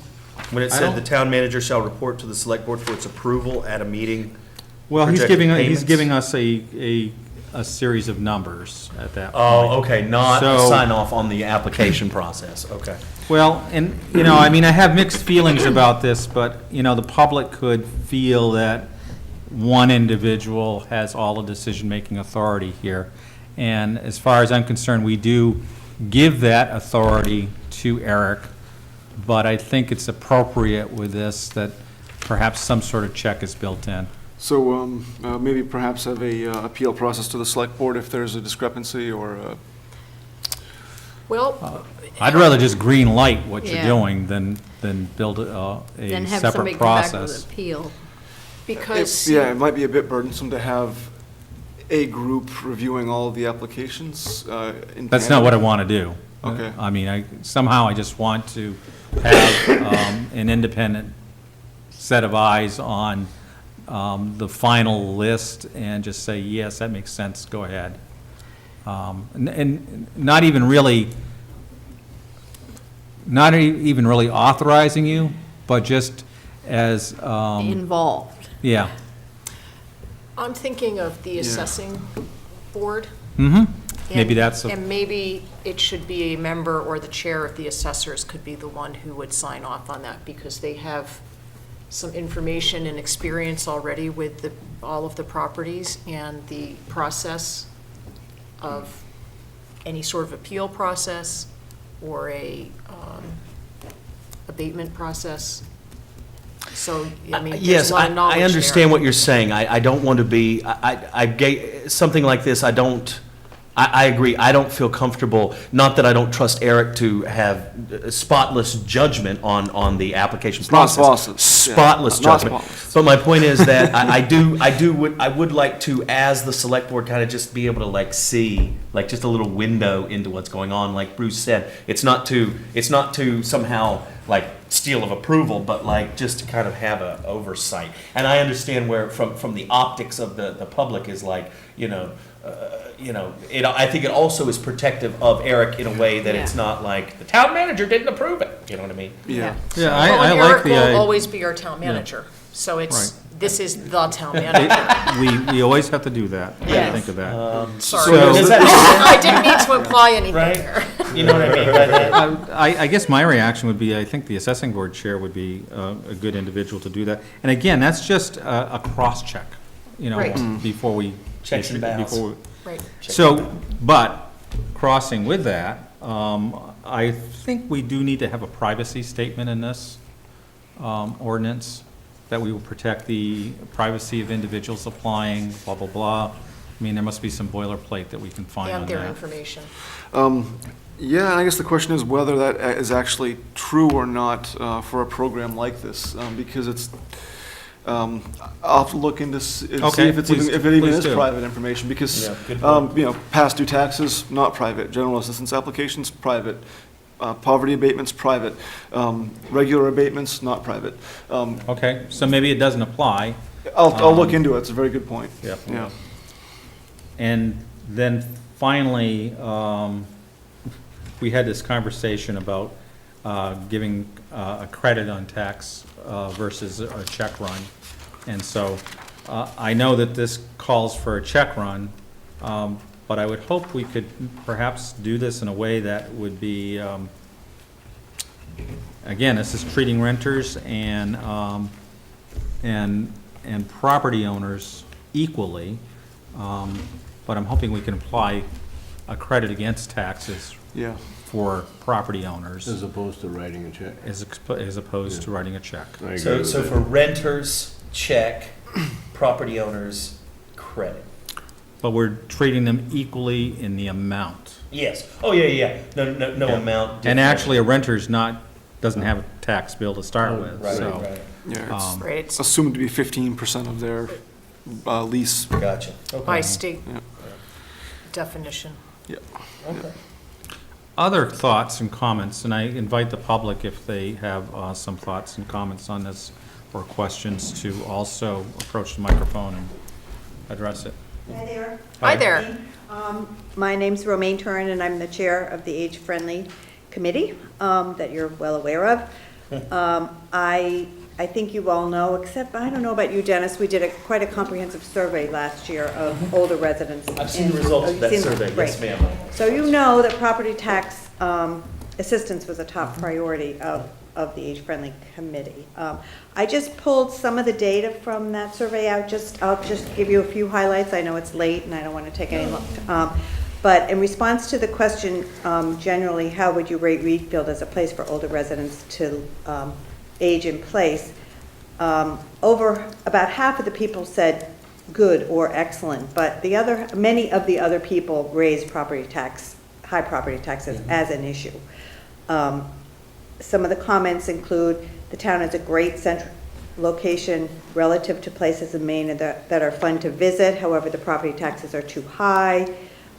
When it I said don't- the town manager shall report to the select board for its approval at a meeting? Well, he's Projected giving payments? us a series of numbers at that point. Oh, okay, not So- sign off on the application process, okay. Well, and, you know, I mean, I have mixed feelings about this, but, you know, the public could feel that one individual has all the decision-making authority here. And as far as I'm concerned, we do give that authority to Eric, but I think it's appropriate with this that perhaps some sort of check is built in. So maybe perhaps have a appeal process to the select board if there's a discrepancy or, Well, I'd rather just green light what you're Yeah. doing than build a Then have somebody separate come back with process. an appeal. because. yeah, it might be a bit burdensome to have a group reviewing all of the applications in That's not what I tandem. want to do. Okay. I mean, somehow I just want to have an independent set of eyes on the final list and just say, yes, that makes sense, go ahead. And not even really authorizing you, but just as, Involved. yeah. I'm thinking of the assessing board. Mm-hmm. Maybe and- that's, And maybe it should be a member or the chair of the assessors could be the one who would sign off on that, because they have some information and experience already with all of the properties and the process of any sort of appeal process or a abatement process. So, I mean, there's Yes, a lot of knowledge I there. understand what you're saying. I don't want to be, something like this, I I agree. I don't feel comfortable, not that I don't trust Eric to have spotless judgment on the application not process. spotless, yeah. Spotless Not judgment. spotless. But my point is that I would like to, as the select board, kind of just be able to like see, like just a little window into what's going on. Like Bruce said, it's not to somehow like seal of approval, but like just to kind of have a oversight. And I understand where from the optics of the public is like, I think it also is protective of Eric in a way that it's not like the town manager didn't approve it. You know what I mean? Yeah. Yeah, Well, I and like Eric the. will always be our town manager, so this is the town manager. We always have to do that. Yes. Think of that. Sorry. Does that- I didn't mean to imply anything Right. there. You know what I mean by that? I guess my reaction would be, I think the assessing board chair would be a good individual to do that. And again, that's just a cross-check, Right. before we. Checks and balances. before we- Right. So, but crossing with that, I think we do need to have a privacy statement in this ordinance, that we will protect the privacy of individuals applying, blah, blah, blah. I mean, there must be some boilerplate that we can find on And their that. information. Yeah, I guess the question is whether that is actually true or not for a program like this, because it's, I'll have to look into, see Okay, if it's please- even, if it even please is do. private information, because, Yeah, good point. past due taxes, not private, general assistance applications, private, poverty abatements, private, regular abatements, not private. Okay, so maybe it doesn't apply. I'll look into it, it's a very good point. Yep. Yeah. And then finally, we had this conversation about giving a credit on tax versus a check run. And so I know that this calls for a check run, but I would hope we could perhaps do this in a way that would be, again, this is treating renters and property owners equally. But I'm hoping we can apply a credit against taxes Yeah. for property owners As opposed to writing a check. as opposed to writing a check. I agree So, with so that. for renters, check, property owners, credit. But we're treating them equally in the amount. Yes. Oh, yeah. No Yeah. amount. And different. actually, a renter's doesn't have a tax bill to start with, Right, so. right. Yeah, it's Right, it's assumed to be 15% of their lease. Gotcha. Okay. by state Yeah. definition. Yeah. Okay. Other thoughts and comments, and I invite the public, if they have some thoughts and comments on this or questions, to also approach the microphone and address it. Hi there. Hi there. My name's Romaine Turin, and I'm the chair of the Age Friendly Committee that you're well aware of. I think you all know, except I don't know about you, Dennis, we did quite a comprehensive survey last year of older residents. I've seen the results of You've that seen- survey. Yes, right. ma'am. So you know that property tax assistance was a top priority of the Age Friendly Committee. I just pulled some of the data from that survey out. I'll just give you a few highlights. I know it's late and I don't want to take any long. But in response to the question, generally, how would you rate Reedfield as a place for older residents to age in place? Over about half of the people said good or excellent, but many of the other people raised high property taxes as an issue. Some of the comments include the town is a great central location relative to places in Maine that are fun to visit. However, the property taxes are too high.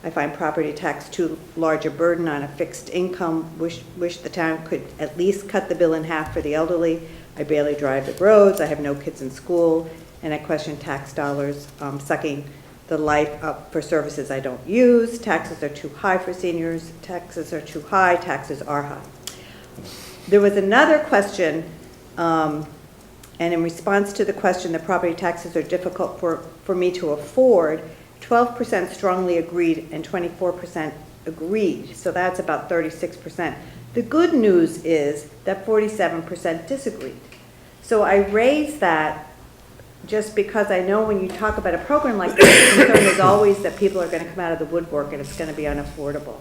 I find property tax too large a burden on a fixed income. Wish the town could at least cut the bill in half for the elderly. I barely drive the roads. I have no kids in school, and I question tax dollars sucking the life up for services I don't use. Taxes are too high for seniors. Taxes are too high. Taxes are high. There was another question, and in response to the question that property taxes are difficult for me to afford, 12% strongly agreed and 24% agreed. So that's about 36%. The good news is that 47% disagreed. So I raise that just because I know when you talk about a program like this, the concern is always that people are going to come out of the woodwork and it's going to be unaffordable.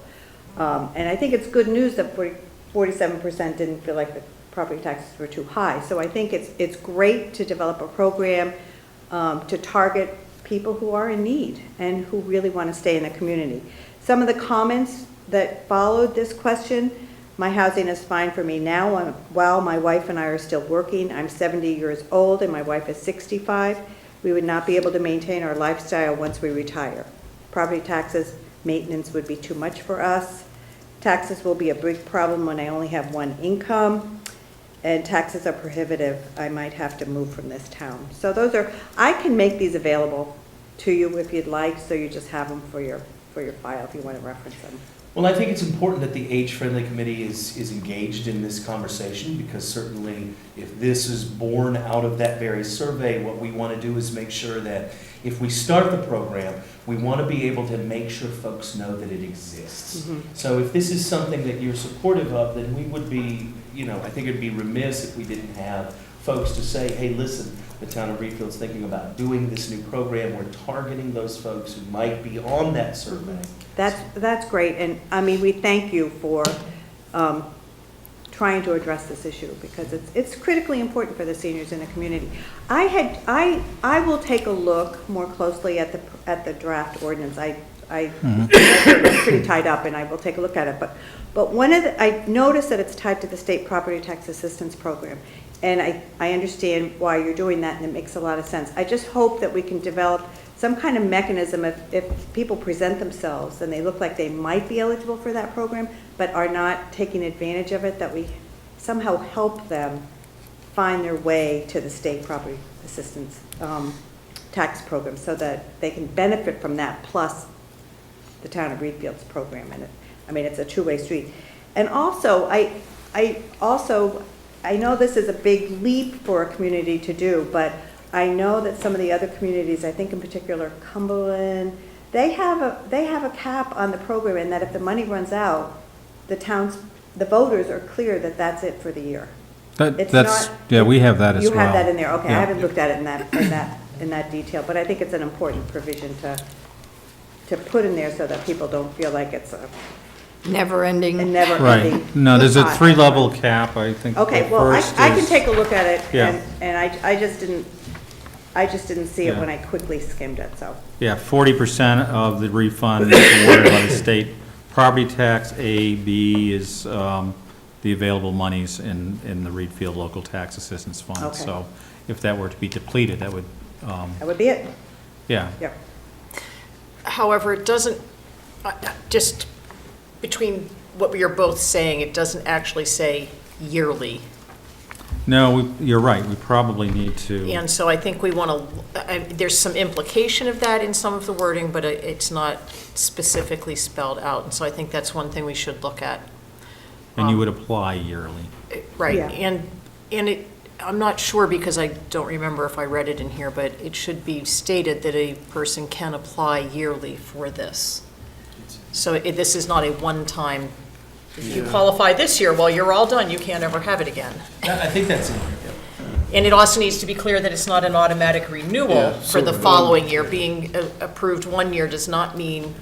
And I think it's good news that 47% didn't feel like the property taxes were too high. So I think it's great to develop a program to target people who are in need and who really want to stay in the community. Some of the comments that followed this question: my housing is fine for me now while my wife and I are still working. I'm 70 years old and my wife is 65. We would not be able to maintain our lifestyle once we retire. Property taxes, maintenance would be too much for us. Taxes will be a big problem when I only have one income, and taxes are prohibitive. I might have to move from this town. So those are, I can make these available to you if you'd like, so you just have them for your file if you want to reference them. Well, I think it's important that the age-friendly committee is engaged in this conversation, because certainly if this is born out of that very survey, what we want to do is make sure that if we start the program, we want to be able to make sure folks know that it exists. So if this is something that you're supportive of, then we would be, I think it'd be remiss if we didn't have folks to say, hey, listen, the town of Reedfield's thinking about doing this new program. We're targeting those folks who might be on that survey. That's great, and I mean, we thank you for trying to address this issue, because it's critically important for the seniors in the community. I will take a look more closely at the draft ordinance. I'm pretty tied up, and I will take a look at it. But I noticed that it's tied to the state property tax assistance program, and I understand why you're doing that, and it makes a lot of sense. I just hope that we can develop some kind of mechanism if people present themselves and they look like they might be eligible for that program but are not taking advantage of it, that we somehow help them find their way to the state property assistance tax program, so that they can benefit from that plus the town of Reedfield's program. And it's a two-way street. And also, I know this is a big leap for a community to do, but I know that some of the other communities, I think in particular Cumberland, they have a cap on the program, and that if the money runs out, the voters are clear that that's it for the year. We have that as well. You have that in there, okay. Yeah. I haven't looked at it in that detail, but I think it's an important provision to put in there so that people don't feel like it's a Never-ending. Right. No, there's a 3-level cap, I think. Okay, The well, I first can is- take a look at it, Yeah. and I just didn't see it Yeah. when I quickly skimmed it, so. Yeah, 40% of the refund is awarded by the state property tax. A, B is the available monies in the Reedfield Local Tax Assistance Fund. Okay. So if that were to be depleted, that would, That would be it. yeah. Yep. However, it doesn't, just between what we are both saying, it doesn't actually say yearly. No, you're right, we probably need to. And so I think we want to, there's some implication of that in some of the wording, but it's not specifically spelled out. And so I think that's one thing we should look at. And you would apply yearly. Right, Yeah. and it, I'm not sure, because I don't remember if I read it in here, but it should be stated that a person can apply yearly for this. So this is not a one-time, if you qualify this year, well, you're all done, you can't ever have it again. I think that's in here. And it also needs to be clear that it's not an automatic renewal Yeah, for the so- following year. Being approved one year does not mean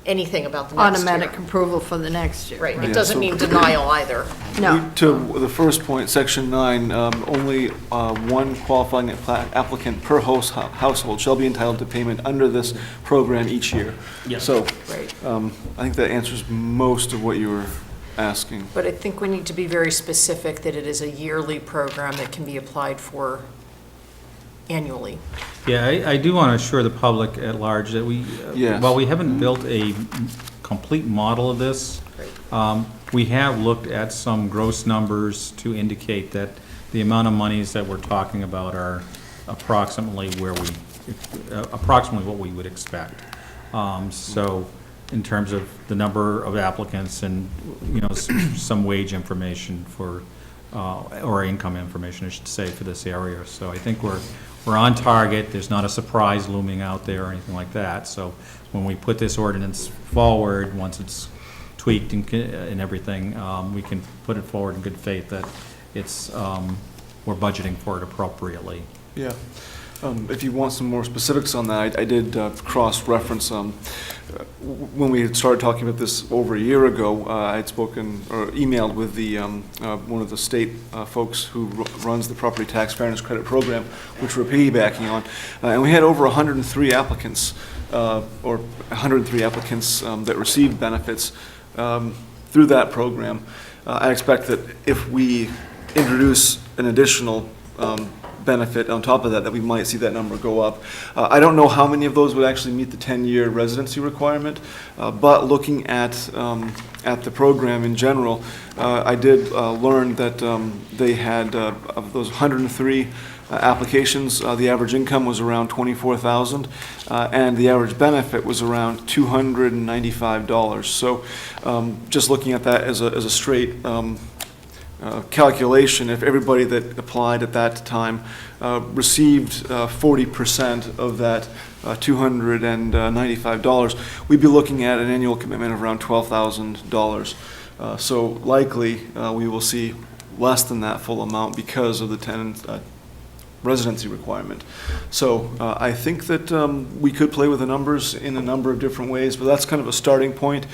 anything about the next year. Automatic approval for the next year. Right, Yeah, it doesn't so- mean denial either. No. To the first point, section 9, only one qualifying applicant per household shall be entitled to payment under this program each year. Yeah. So, Right. I think that answers most of what you were asking. But I think we need to be very specific that it is a yearly program that can be applied for annually. Yeah, I do want to assure the public at large that we, Yes. while we haven't built a complete model of this, we have looked at some gross numbers to indicate that the amount of monies that we're talking about are approximately approximately what we would expect. So in terms of the number of applicants and, some wage information for, or income information, I should say, for this area. So I think we're on target. There's not a surprise looming out there or anything like that. So when we put this ordinance forward, once it's tweaked and everything, we can put it forward in good faith that it's, we're budgeting for it appropriately. Yeah. If you want some more specifics on that, I did cross-reference, when we had started talking about this over a year ago, I had spoken or emailed with the, one of the state folks who runs the Property Tax Fairness Credit Program, which we're piggybacking on, and we had over 103 applicants or 103 applicants that received benefits through that program. I expect that if we introduce an additional benefit on top of that, that we might see that number go up. I don't know how many of those would actually meet the 10-year residency requirement, but looking at the program in general, I did learn that they had, of those 103 applications, the average income was around $24,000, and the average benefit was around $295. So just looking at that as a straight calculation, if everybody that applied at that time received 40% of that $295, we'd be looking at an annual commitment of around $12,000. So likely, we will see less than that full amount because of the tenant residency requirement. So I think that we could play with the numbers in a number of different ways, but that's kind of a starting point.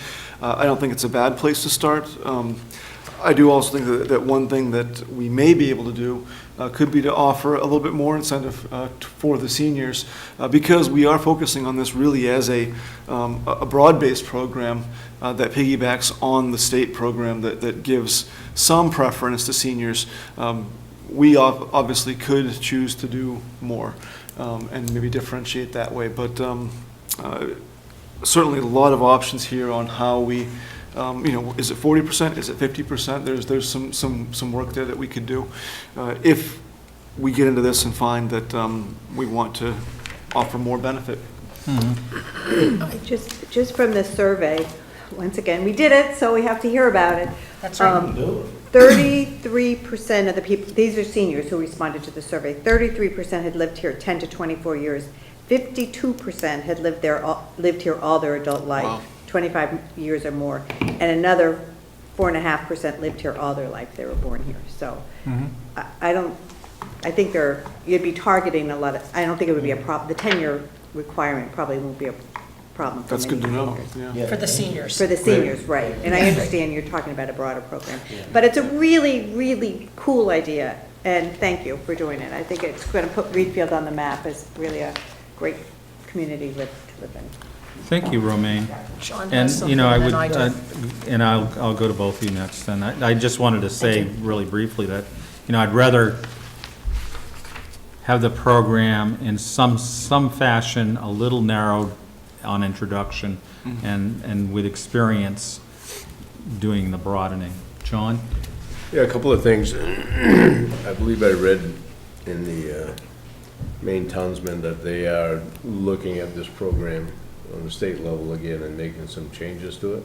I don't think it's a bad place to start. I do also think that one thing that we may be able to do could be to offer a little bit more incentive for the seniors, because we are focusing on this really as a broad-based program that piggybacks on the state program that gives some preference to seniors. We obviously could choose to do more and maybe differentiate that way, but certainly a lot of options here on how we, is it 40%? Is it 50%? There's some work there that we could do if we get into this and find that we want to offer more benefit. Just from the survey, once again, we did it, so we have to hear about it. That's right. 33% of the people, these are seniors who responded to the survey, 33% had lived here 10 to 24 years. 52% had lived here all their adult life, Wow. 25 years or more, and another 4.5% lived here all their life. They were born here. So I think you'd be targeting a lot of, I don't think it would be a problem. The 10-year requirement probably won't be a problem for That's many good to know. seniors. Yeah. For the seniors. For the seniors, right. And I understand you're talking about a broader program. But it's a really, really cool idea, and thank you for doing it. I think it's going to put Reedfield on the map as really a great community to live in. Thank you, Romaine. Sean And, has you know, something, I and would, then I do. and I'll go to both of you next, and I just wanted to say really briefly that, I'd rather have the program in some fashion a little narrowed on introduction and with experience doing the broadening. John? Yeah, a couple of things. I believe I read in the Maine Townsman that they are looking at this program on the state level again and making some changes to it.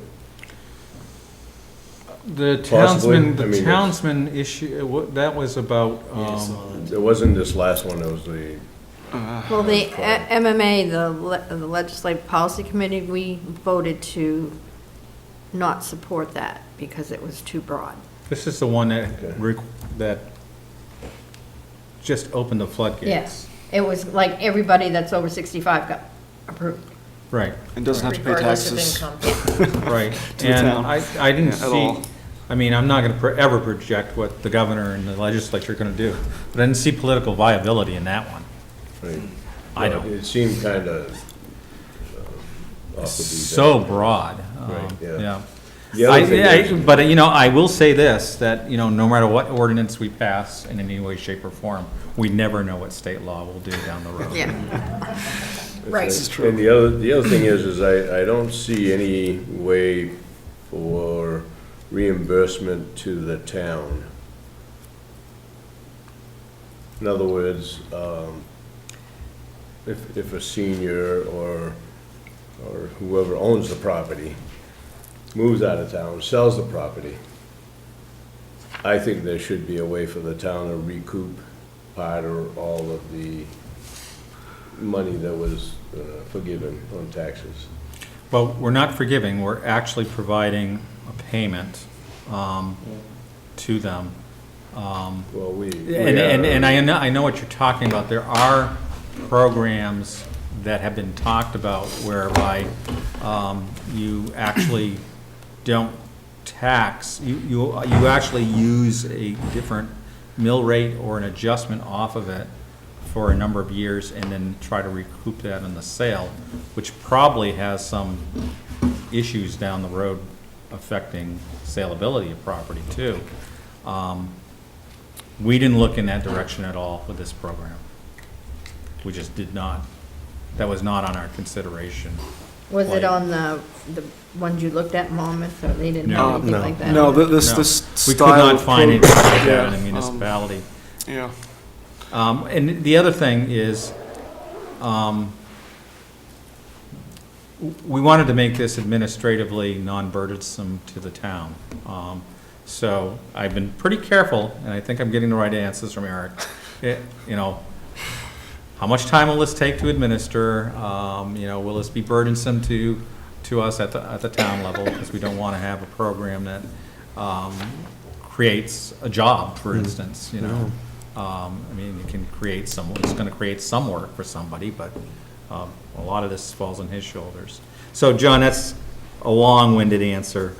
The Possibly. Townsman, I mean, Townsman issue, that was about, It wasn't this last one, it was the, Well, the MMA, the Legislative Policy Committee, we voted to not support that because it was too broad. this is the one that just opened the floodgates. Yes, it was like everybody that's over 65 got approved. Right, And doesn't have to pay Regardless of taxes. income. right. To the And town. I didn't Yeah, at see, all. I mean, I'm not gonna ever project what the governor and the legislature are gonna do, but I didn't see political viability in that one. right. I Well, don't. It seemed kind of off the beat. So broad. Right, yeah. Yeah. The other thing is- But, I will say this, that, no matter what ordinance we pass in any way, shape, or form, we never know what state law will do down the road. Yeah. Right. This is true. And the other thing is I don't see any way for reimbursement to the town. In other words, if a senior or whoever owns the property moves out of town, sells the property, I think there should be a way for the town to recoup part or all of the money that was forgiven on taxes. Well, we're not forgiving, we're actually providing a payment to them. Well, And I know what you're talking about. There are programs that have been talked about whereby you actually don't tax, you actually use a different mill rate or an adjustment off of it for a number of years and then try to recoup that in the sale, which probably has some issues down the road affecting saleability of property too. We didn't look in that direction at all with this program. We just did not. That was not on our consideration. Was it Like- on the ones you looked at, Monmouth, or they didn't No. have anything like that? No, this No. this We style. could not find anything like that Yeah, in the municipality. Yeah. And the other thing is, we wanted to make this administratively non-burdensome to the town. So I've been pretty careful, and I think I'm getting the right answers from Eric. You know, how much time will this take to administer? You know, will this be burdensome to us at the town level? Because we don't want to have a program that creates a job, for instance, you know? I mean, it can create it's gonna create some work for somebody, but a lot of this falls on his shoulders. So, John, that's a long-winded answer,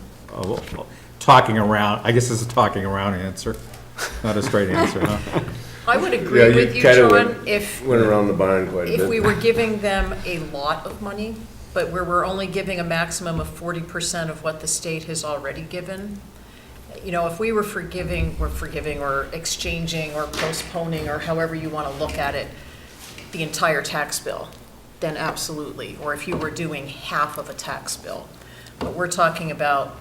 talking around, I guess it's a talking around answer, not a straight answer, huh? I would agree Yeah, with you, kinda John, if, Went around the barn quite a bit. if we were giving them a lot of money, but where we're only giving a maximum of 40% of what the state has already given. You know, if we were forgiving or exchanging or postponing, or however you want to look at it, the entire tax bill, then absolutely. Or if you were doing half of a tax bill. But we're talking about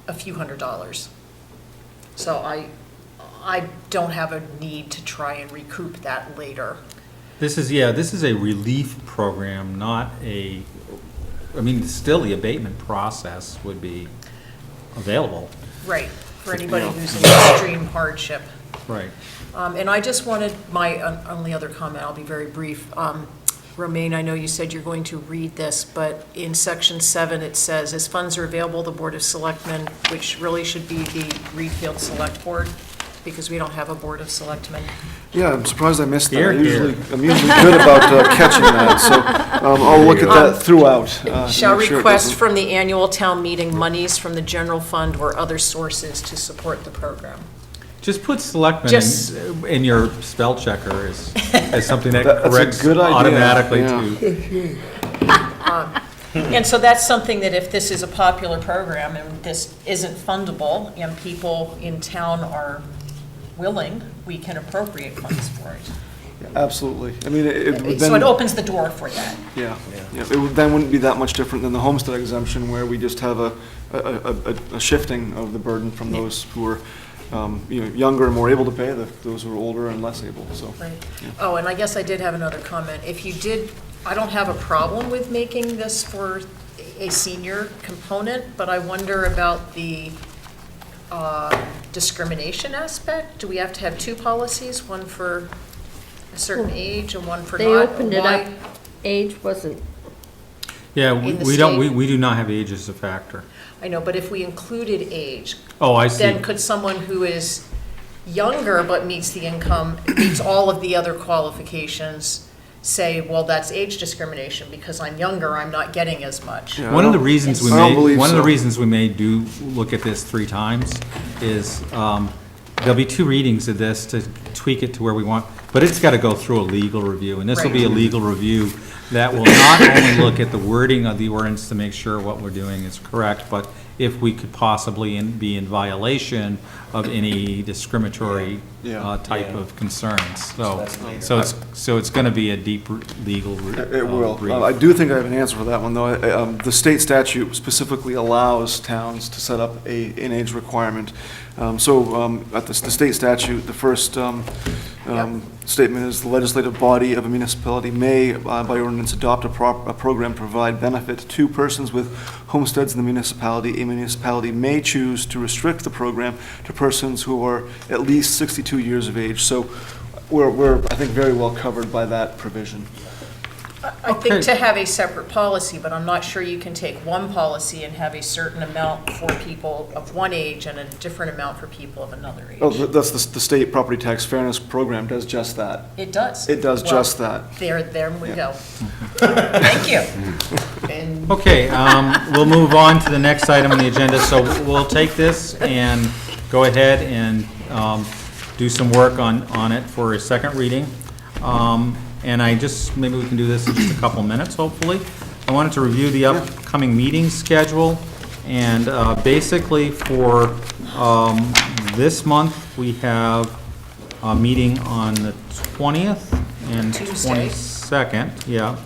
a few $100s. So I don't have a need to try and recoup that later. This is a relief program, not I mean, still the abatement process would be available. Right, for anybody who's in extreme hardship. Right. And I just wanted, my only other comment, I'll be very brief. Romaine, I know you said you're going to read this, but in section 7, it says, as funds are available, the Board of Selectmen, which really should be the Reedfield Select Board, because we don't have a Board of Selectmen. Yeah, I'm surprised I missed that. Here, here. I'm usually good about catching that, so I'll look at that throughout. to Shall make sure it request doesn't- from the annual town meeting monies from the general fund or other sources to support the program. Just put selectmen Just- in your spell checker as something that That's a corrects good idea, automatically yeah. to. And so that's something that if this is a popular program and this isn't fundable and people in town are willing, we can appropriate funds for it. Absolutely. I mean, it would So it then, opens the door for that. yeah, it would, then wouldn't be that much different than the homestead exemption, where we just have a shifting of the burden from those who are, you know, younger and more able to pay, those who are older and less able, so. Right. Oh, and I guess I did have another comment. If you did, I don't have a problem with making this for a senior component, but I wonder about the discrimination aspect. Do we have to have two policies, one for a certain age and one for not? They opened it Why- up, age wasn't, Yeah, In the we don't, state. we do not have age as a factor. I know, but if we included age, Oh, I see. then could someone who is younger but meets the income, meets all of the other qualifications, say, well, that's age discrimination because I'm younger, I'm not getting as much? Yeah, One I of the don't- reasons we I don't may, believe one of the so. reasons we may do look at this 3 times is, there'll be 2 readings of this to tweak it to where we want, but it's got to go through a legal review, and this will be a Right. legal review that will not only look at the wording of the ordinance to make sure what we're doing is correct, but if we could possibly be in violation of any discriminatory Yeah. type of concerns. So that's later. so it's going to be a deep legal It will. brief. I do think I have an answer for that one, though. The state statute specifically allows towns to set up an age requirement. At the state statute, the first statement is, the legislative body of a municipality may, by ordinance, adopt a program to provide benefit to persons with homesteads in the municipality. A municipality may choose to restrict the program to persons who are at least 62 years of age. So we're, I think, very well covered by that provision. I think Okay. to have a separate policy, but I'm not sure you can take one policy and have a certain amount for people of one age and a different amount for people of another age. Oh, that's the state property tax fairness program does just that. It does. It does Well, just that. There we go. Thank you. And Okay, we'll move on to the next item on the agenda. So we'll take this and go ahead and do some work on it for a second reading. and maybe we can do this in just a couple minutes, hopefully. I wanted to review the upcoming meeting schedule, and basically for this month, we have a meeting on the 20th and Tuesday. 22nd, yeah.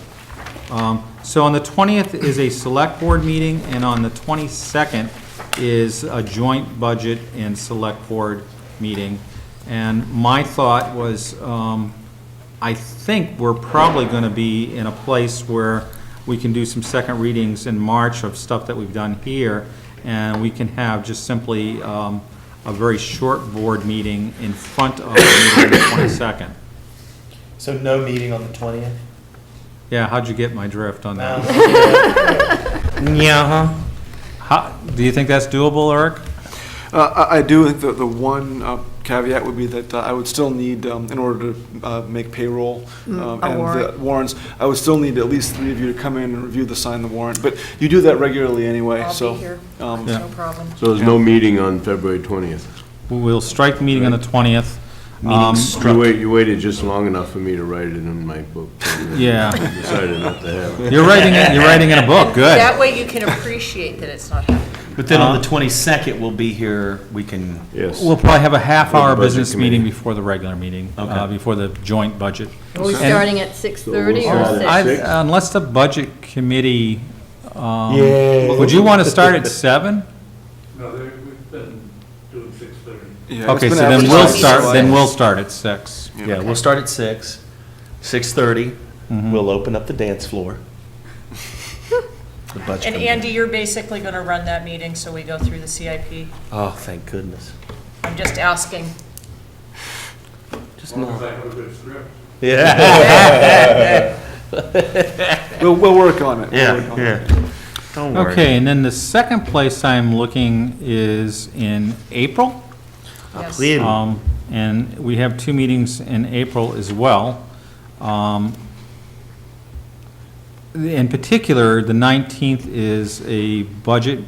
So on the 20th is a select board meeting, and on the 22nd is a joint budget and select board meeting. And my thought was, I think we're probably going to be in a place where we can do some second readings in March of stuff that we've done here, and we can have just simply a very short board meeting in front of the meeting on the 22nd. So no meeting on the 20th? Yeah, how'd you get my drift on that? Yeah. Do you think that's doable, Eric? I do think that the one caveat would be that I would still need, in order to make payroll and the warrants, I would still need at least 3 of you to come in and review sign the warrant. But you do that regularly anyway, so. I'll be here, Yeah. no problem. So there's no meeting on February 20th? We'll strike the meeting on the 20th. You waited just long enough for me to write it in my book. Yeah. Decided not to have it. You're writing in a book, good. That way you can appreciate that it's not happening. But then on the 22nd, we'll be here, we can, Yes. We'll probably have a half-hour With the budget business committee. meeting before the regular meeting, Okay. before the joint budget. Are we And- starting at 6:30 So or we'll 6? start at Unless the budget committee, Yay. would you want to start at 7? No, we've been doing 6:30. Yeah, Okay, it's so been then advertised. we'll start at 6. yeah, we'll start at 6, 6:30. We'll open up the dance floor. The budget And committee. Andy, you're basically going to run that meeting, so we go through the CIP? Oh, thank goodness. I'm just asking. Just As long as not. I have a good script. Yeah. We'll work on it. We'll work Yeah, on it. yeah. Don't worry. Okay, and then the second place I'm looking is in April. Yes. Please. And we have 2 meetings in April as well. In particular, the 19th is a budget,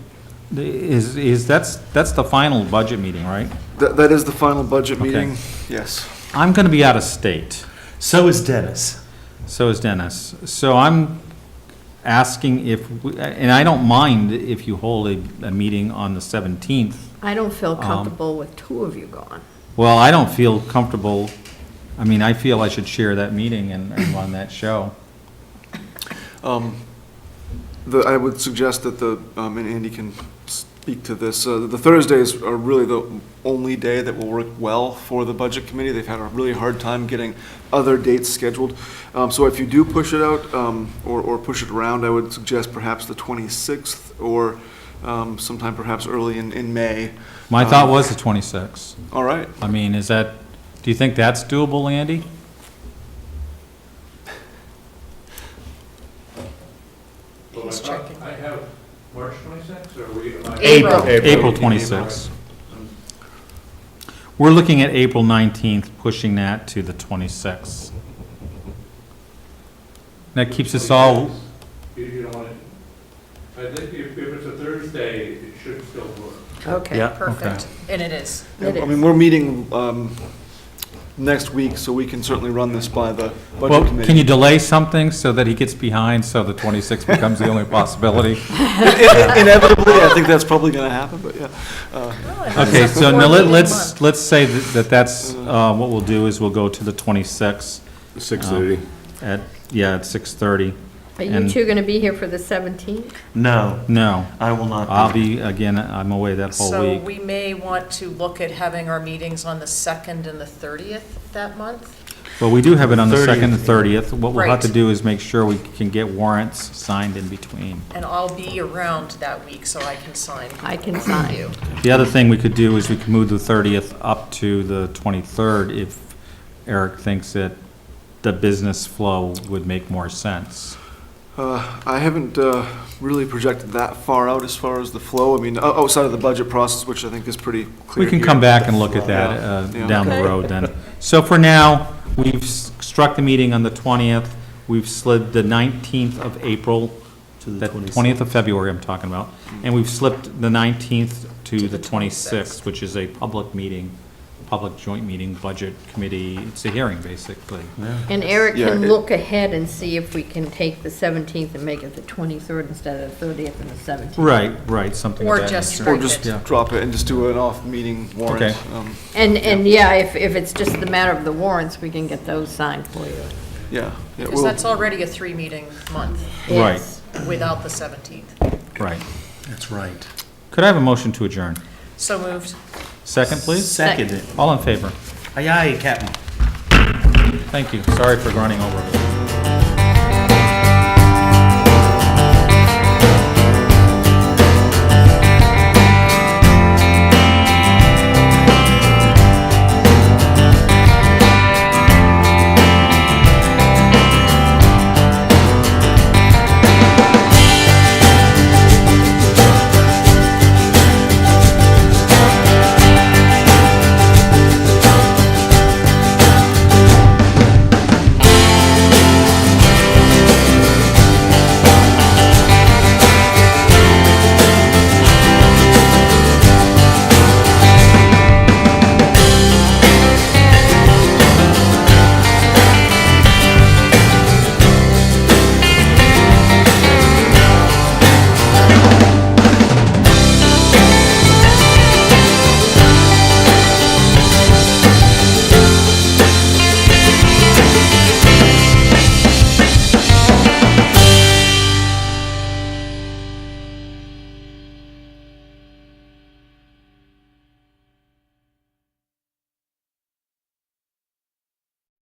that's the final budget meeting, right? That is the final budget Okay. meeting, yes. I'm going to be out of state. So is Dennis. So is Dennis. So I'm asking and I don't mind if you hold a meeting on the 17th. I don't feel comfortable with 2 of you gone. Well, I don't feel comfortable, I feel I should share that meeting and run that show. I would suggest that and Andy can speak to this, the Thursdays are really the only day that will work well for the budget committee. They've had a really hard time getting other dates scheduled. So if you do push it out, or push it around, I would suggest perhaps the 26th, or sometime perhaps early in May. My thought was the 26th. All right. Do you think that's doable, Andy? Well, He's checking. I have March 26th, or am I? April. April 26th. We're looking at April 19th, pushing that to the 26th. That keeps us all, You don't want to, I think if it's a Thursday, it should still work. Okay, Yeah. perfect. And it is. It I is. mean, we're meeting next week, so we can certainly run this by the well, budget committee. can you delay something so that he gets behind, so the 26th becomes the only possibility? Inevitably, I think that's probably going to happen, but yeah. Okay, so now Before let's say that's, what we'll do is we'll go to the 26th 6:30. at 6:30. Are you And- 2 going to be here for the 17th? No, No, I will not. I'll be, again, I'm away that whole So week. we may want to look at having our meetings on the 2nd and the 30th that month? Well, we do have it on the 30th. 2nd and 30th. What we'll have to Right. do is make sure we can get warrants signed in between. And I'll be around that week, so I can sign. I can sign. you. The other thing we could do is we could move the 30th up to the 23rd if Eric thinks that the business flow would make more sense. I haven't really projected that far out as far as the flow. I mean, outside of the budget process, which I think is pretty clear We can here. come back and look at that Yeah. down the Okay. road then. So for now, we've struck the meeting on the 20th. We've slid the 19th of April, To the the 26th. 20th of February I'm talking about, and we've slipped the 19th to the 26th, which is a public meeting public joint meeting, budget committee, it's a hearing, basically. And Eric Yeah, can it- look ahead and see if we can take the 17th and make it the 23rd instead of the 30th and the 17th. Right, something of Or that just nature. Or Strike just it. drop it and just do an off-meeting warrant. Okay. And yeah, if it's just the matter of the warrants, we can get those signed for you. Yeah. Because well, that's already a 3-meeting month Right, Yes. without the 17th. right. That's right. Could I have a motion to adjourn? So moved. Second, please? Second. All in favor? Aye, aye, Captain. Thank you. Sorry for running over.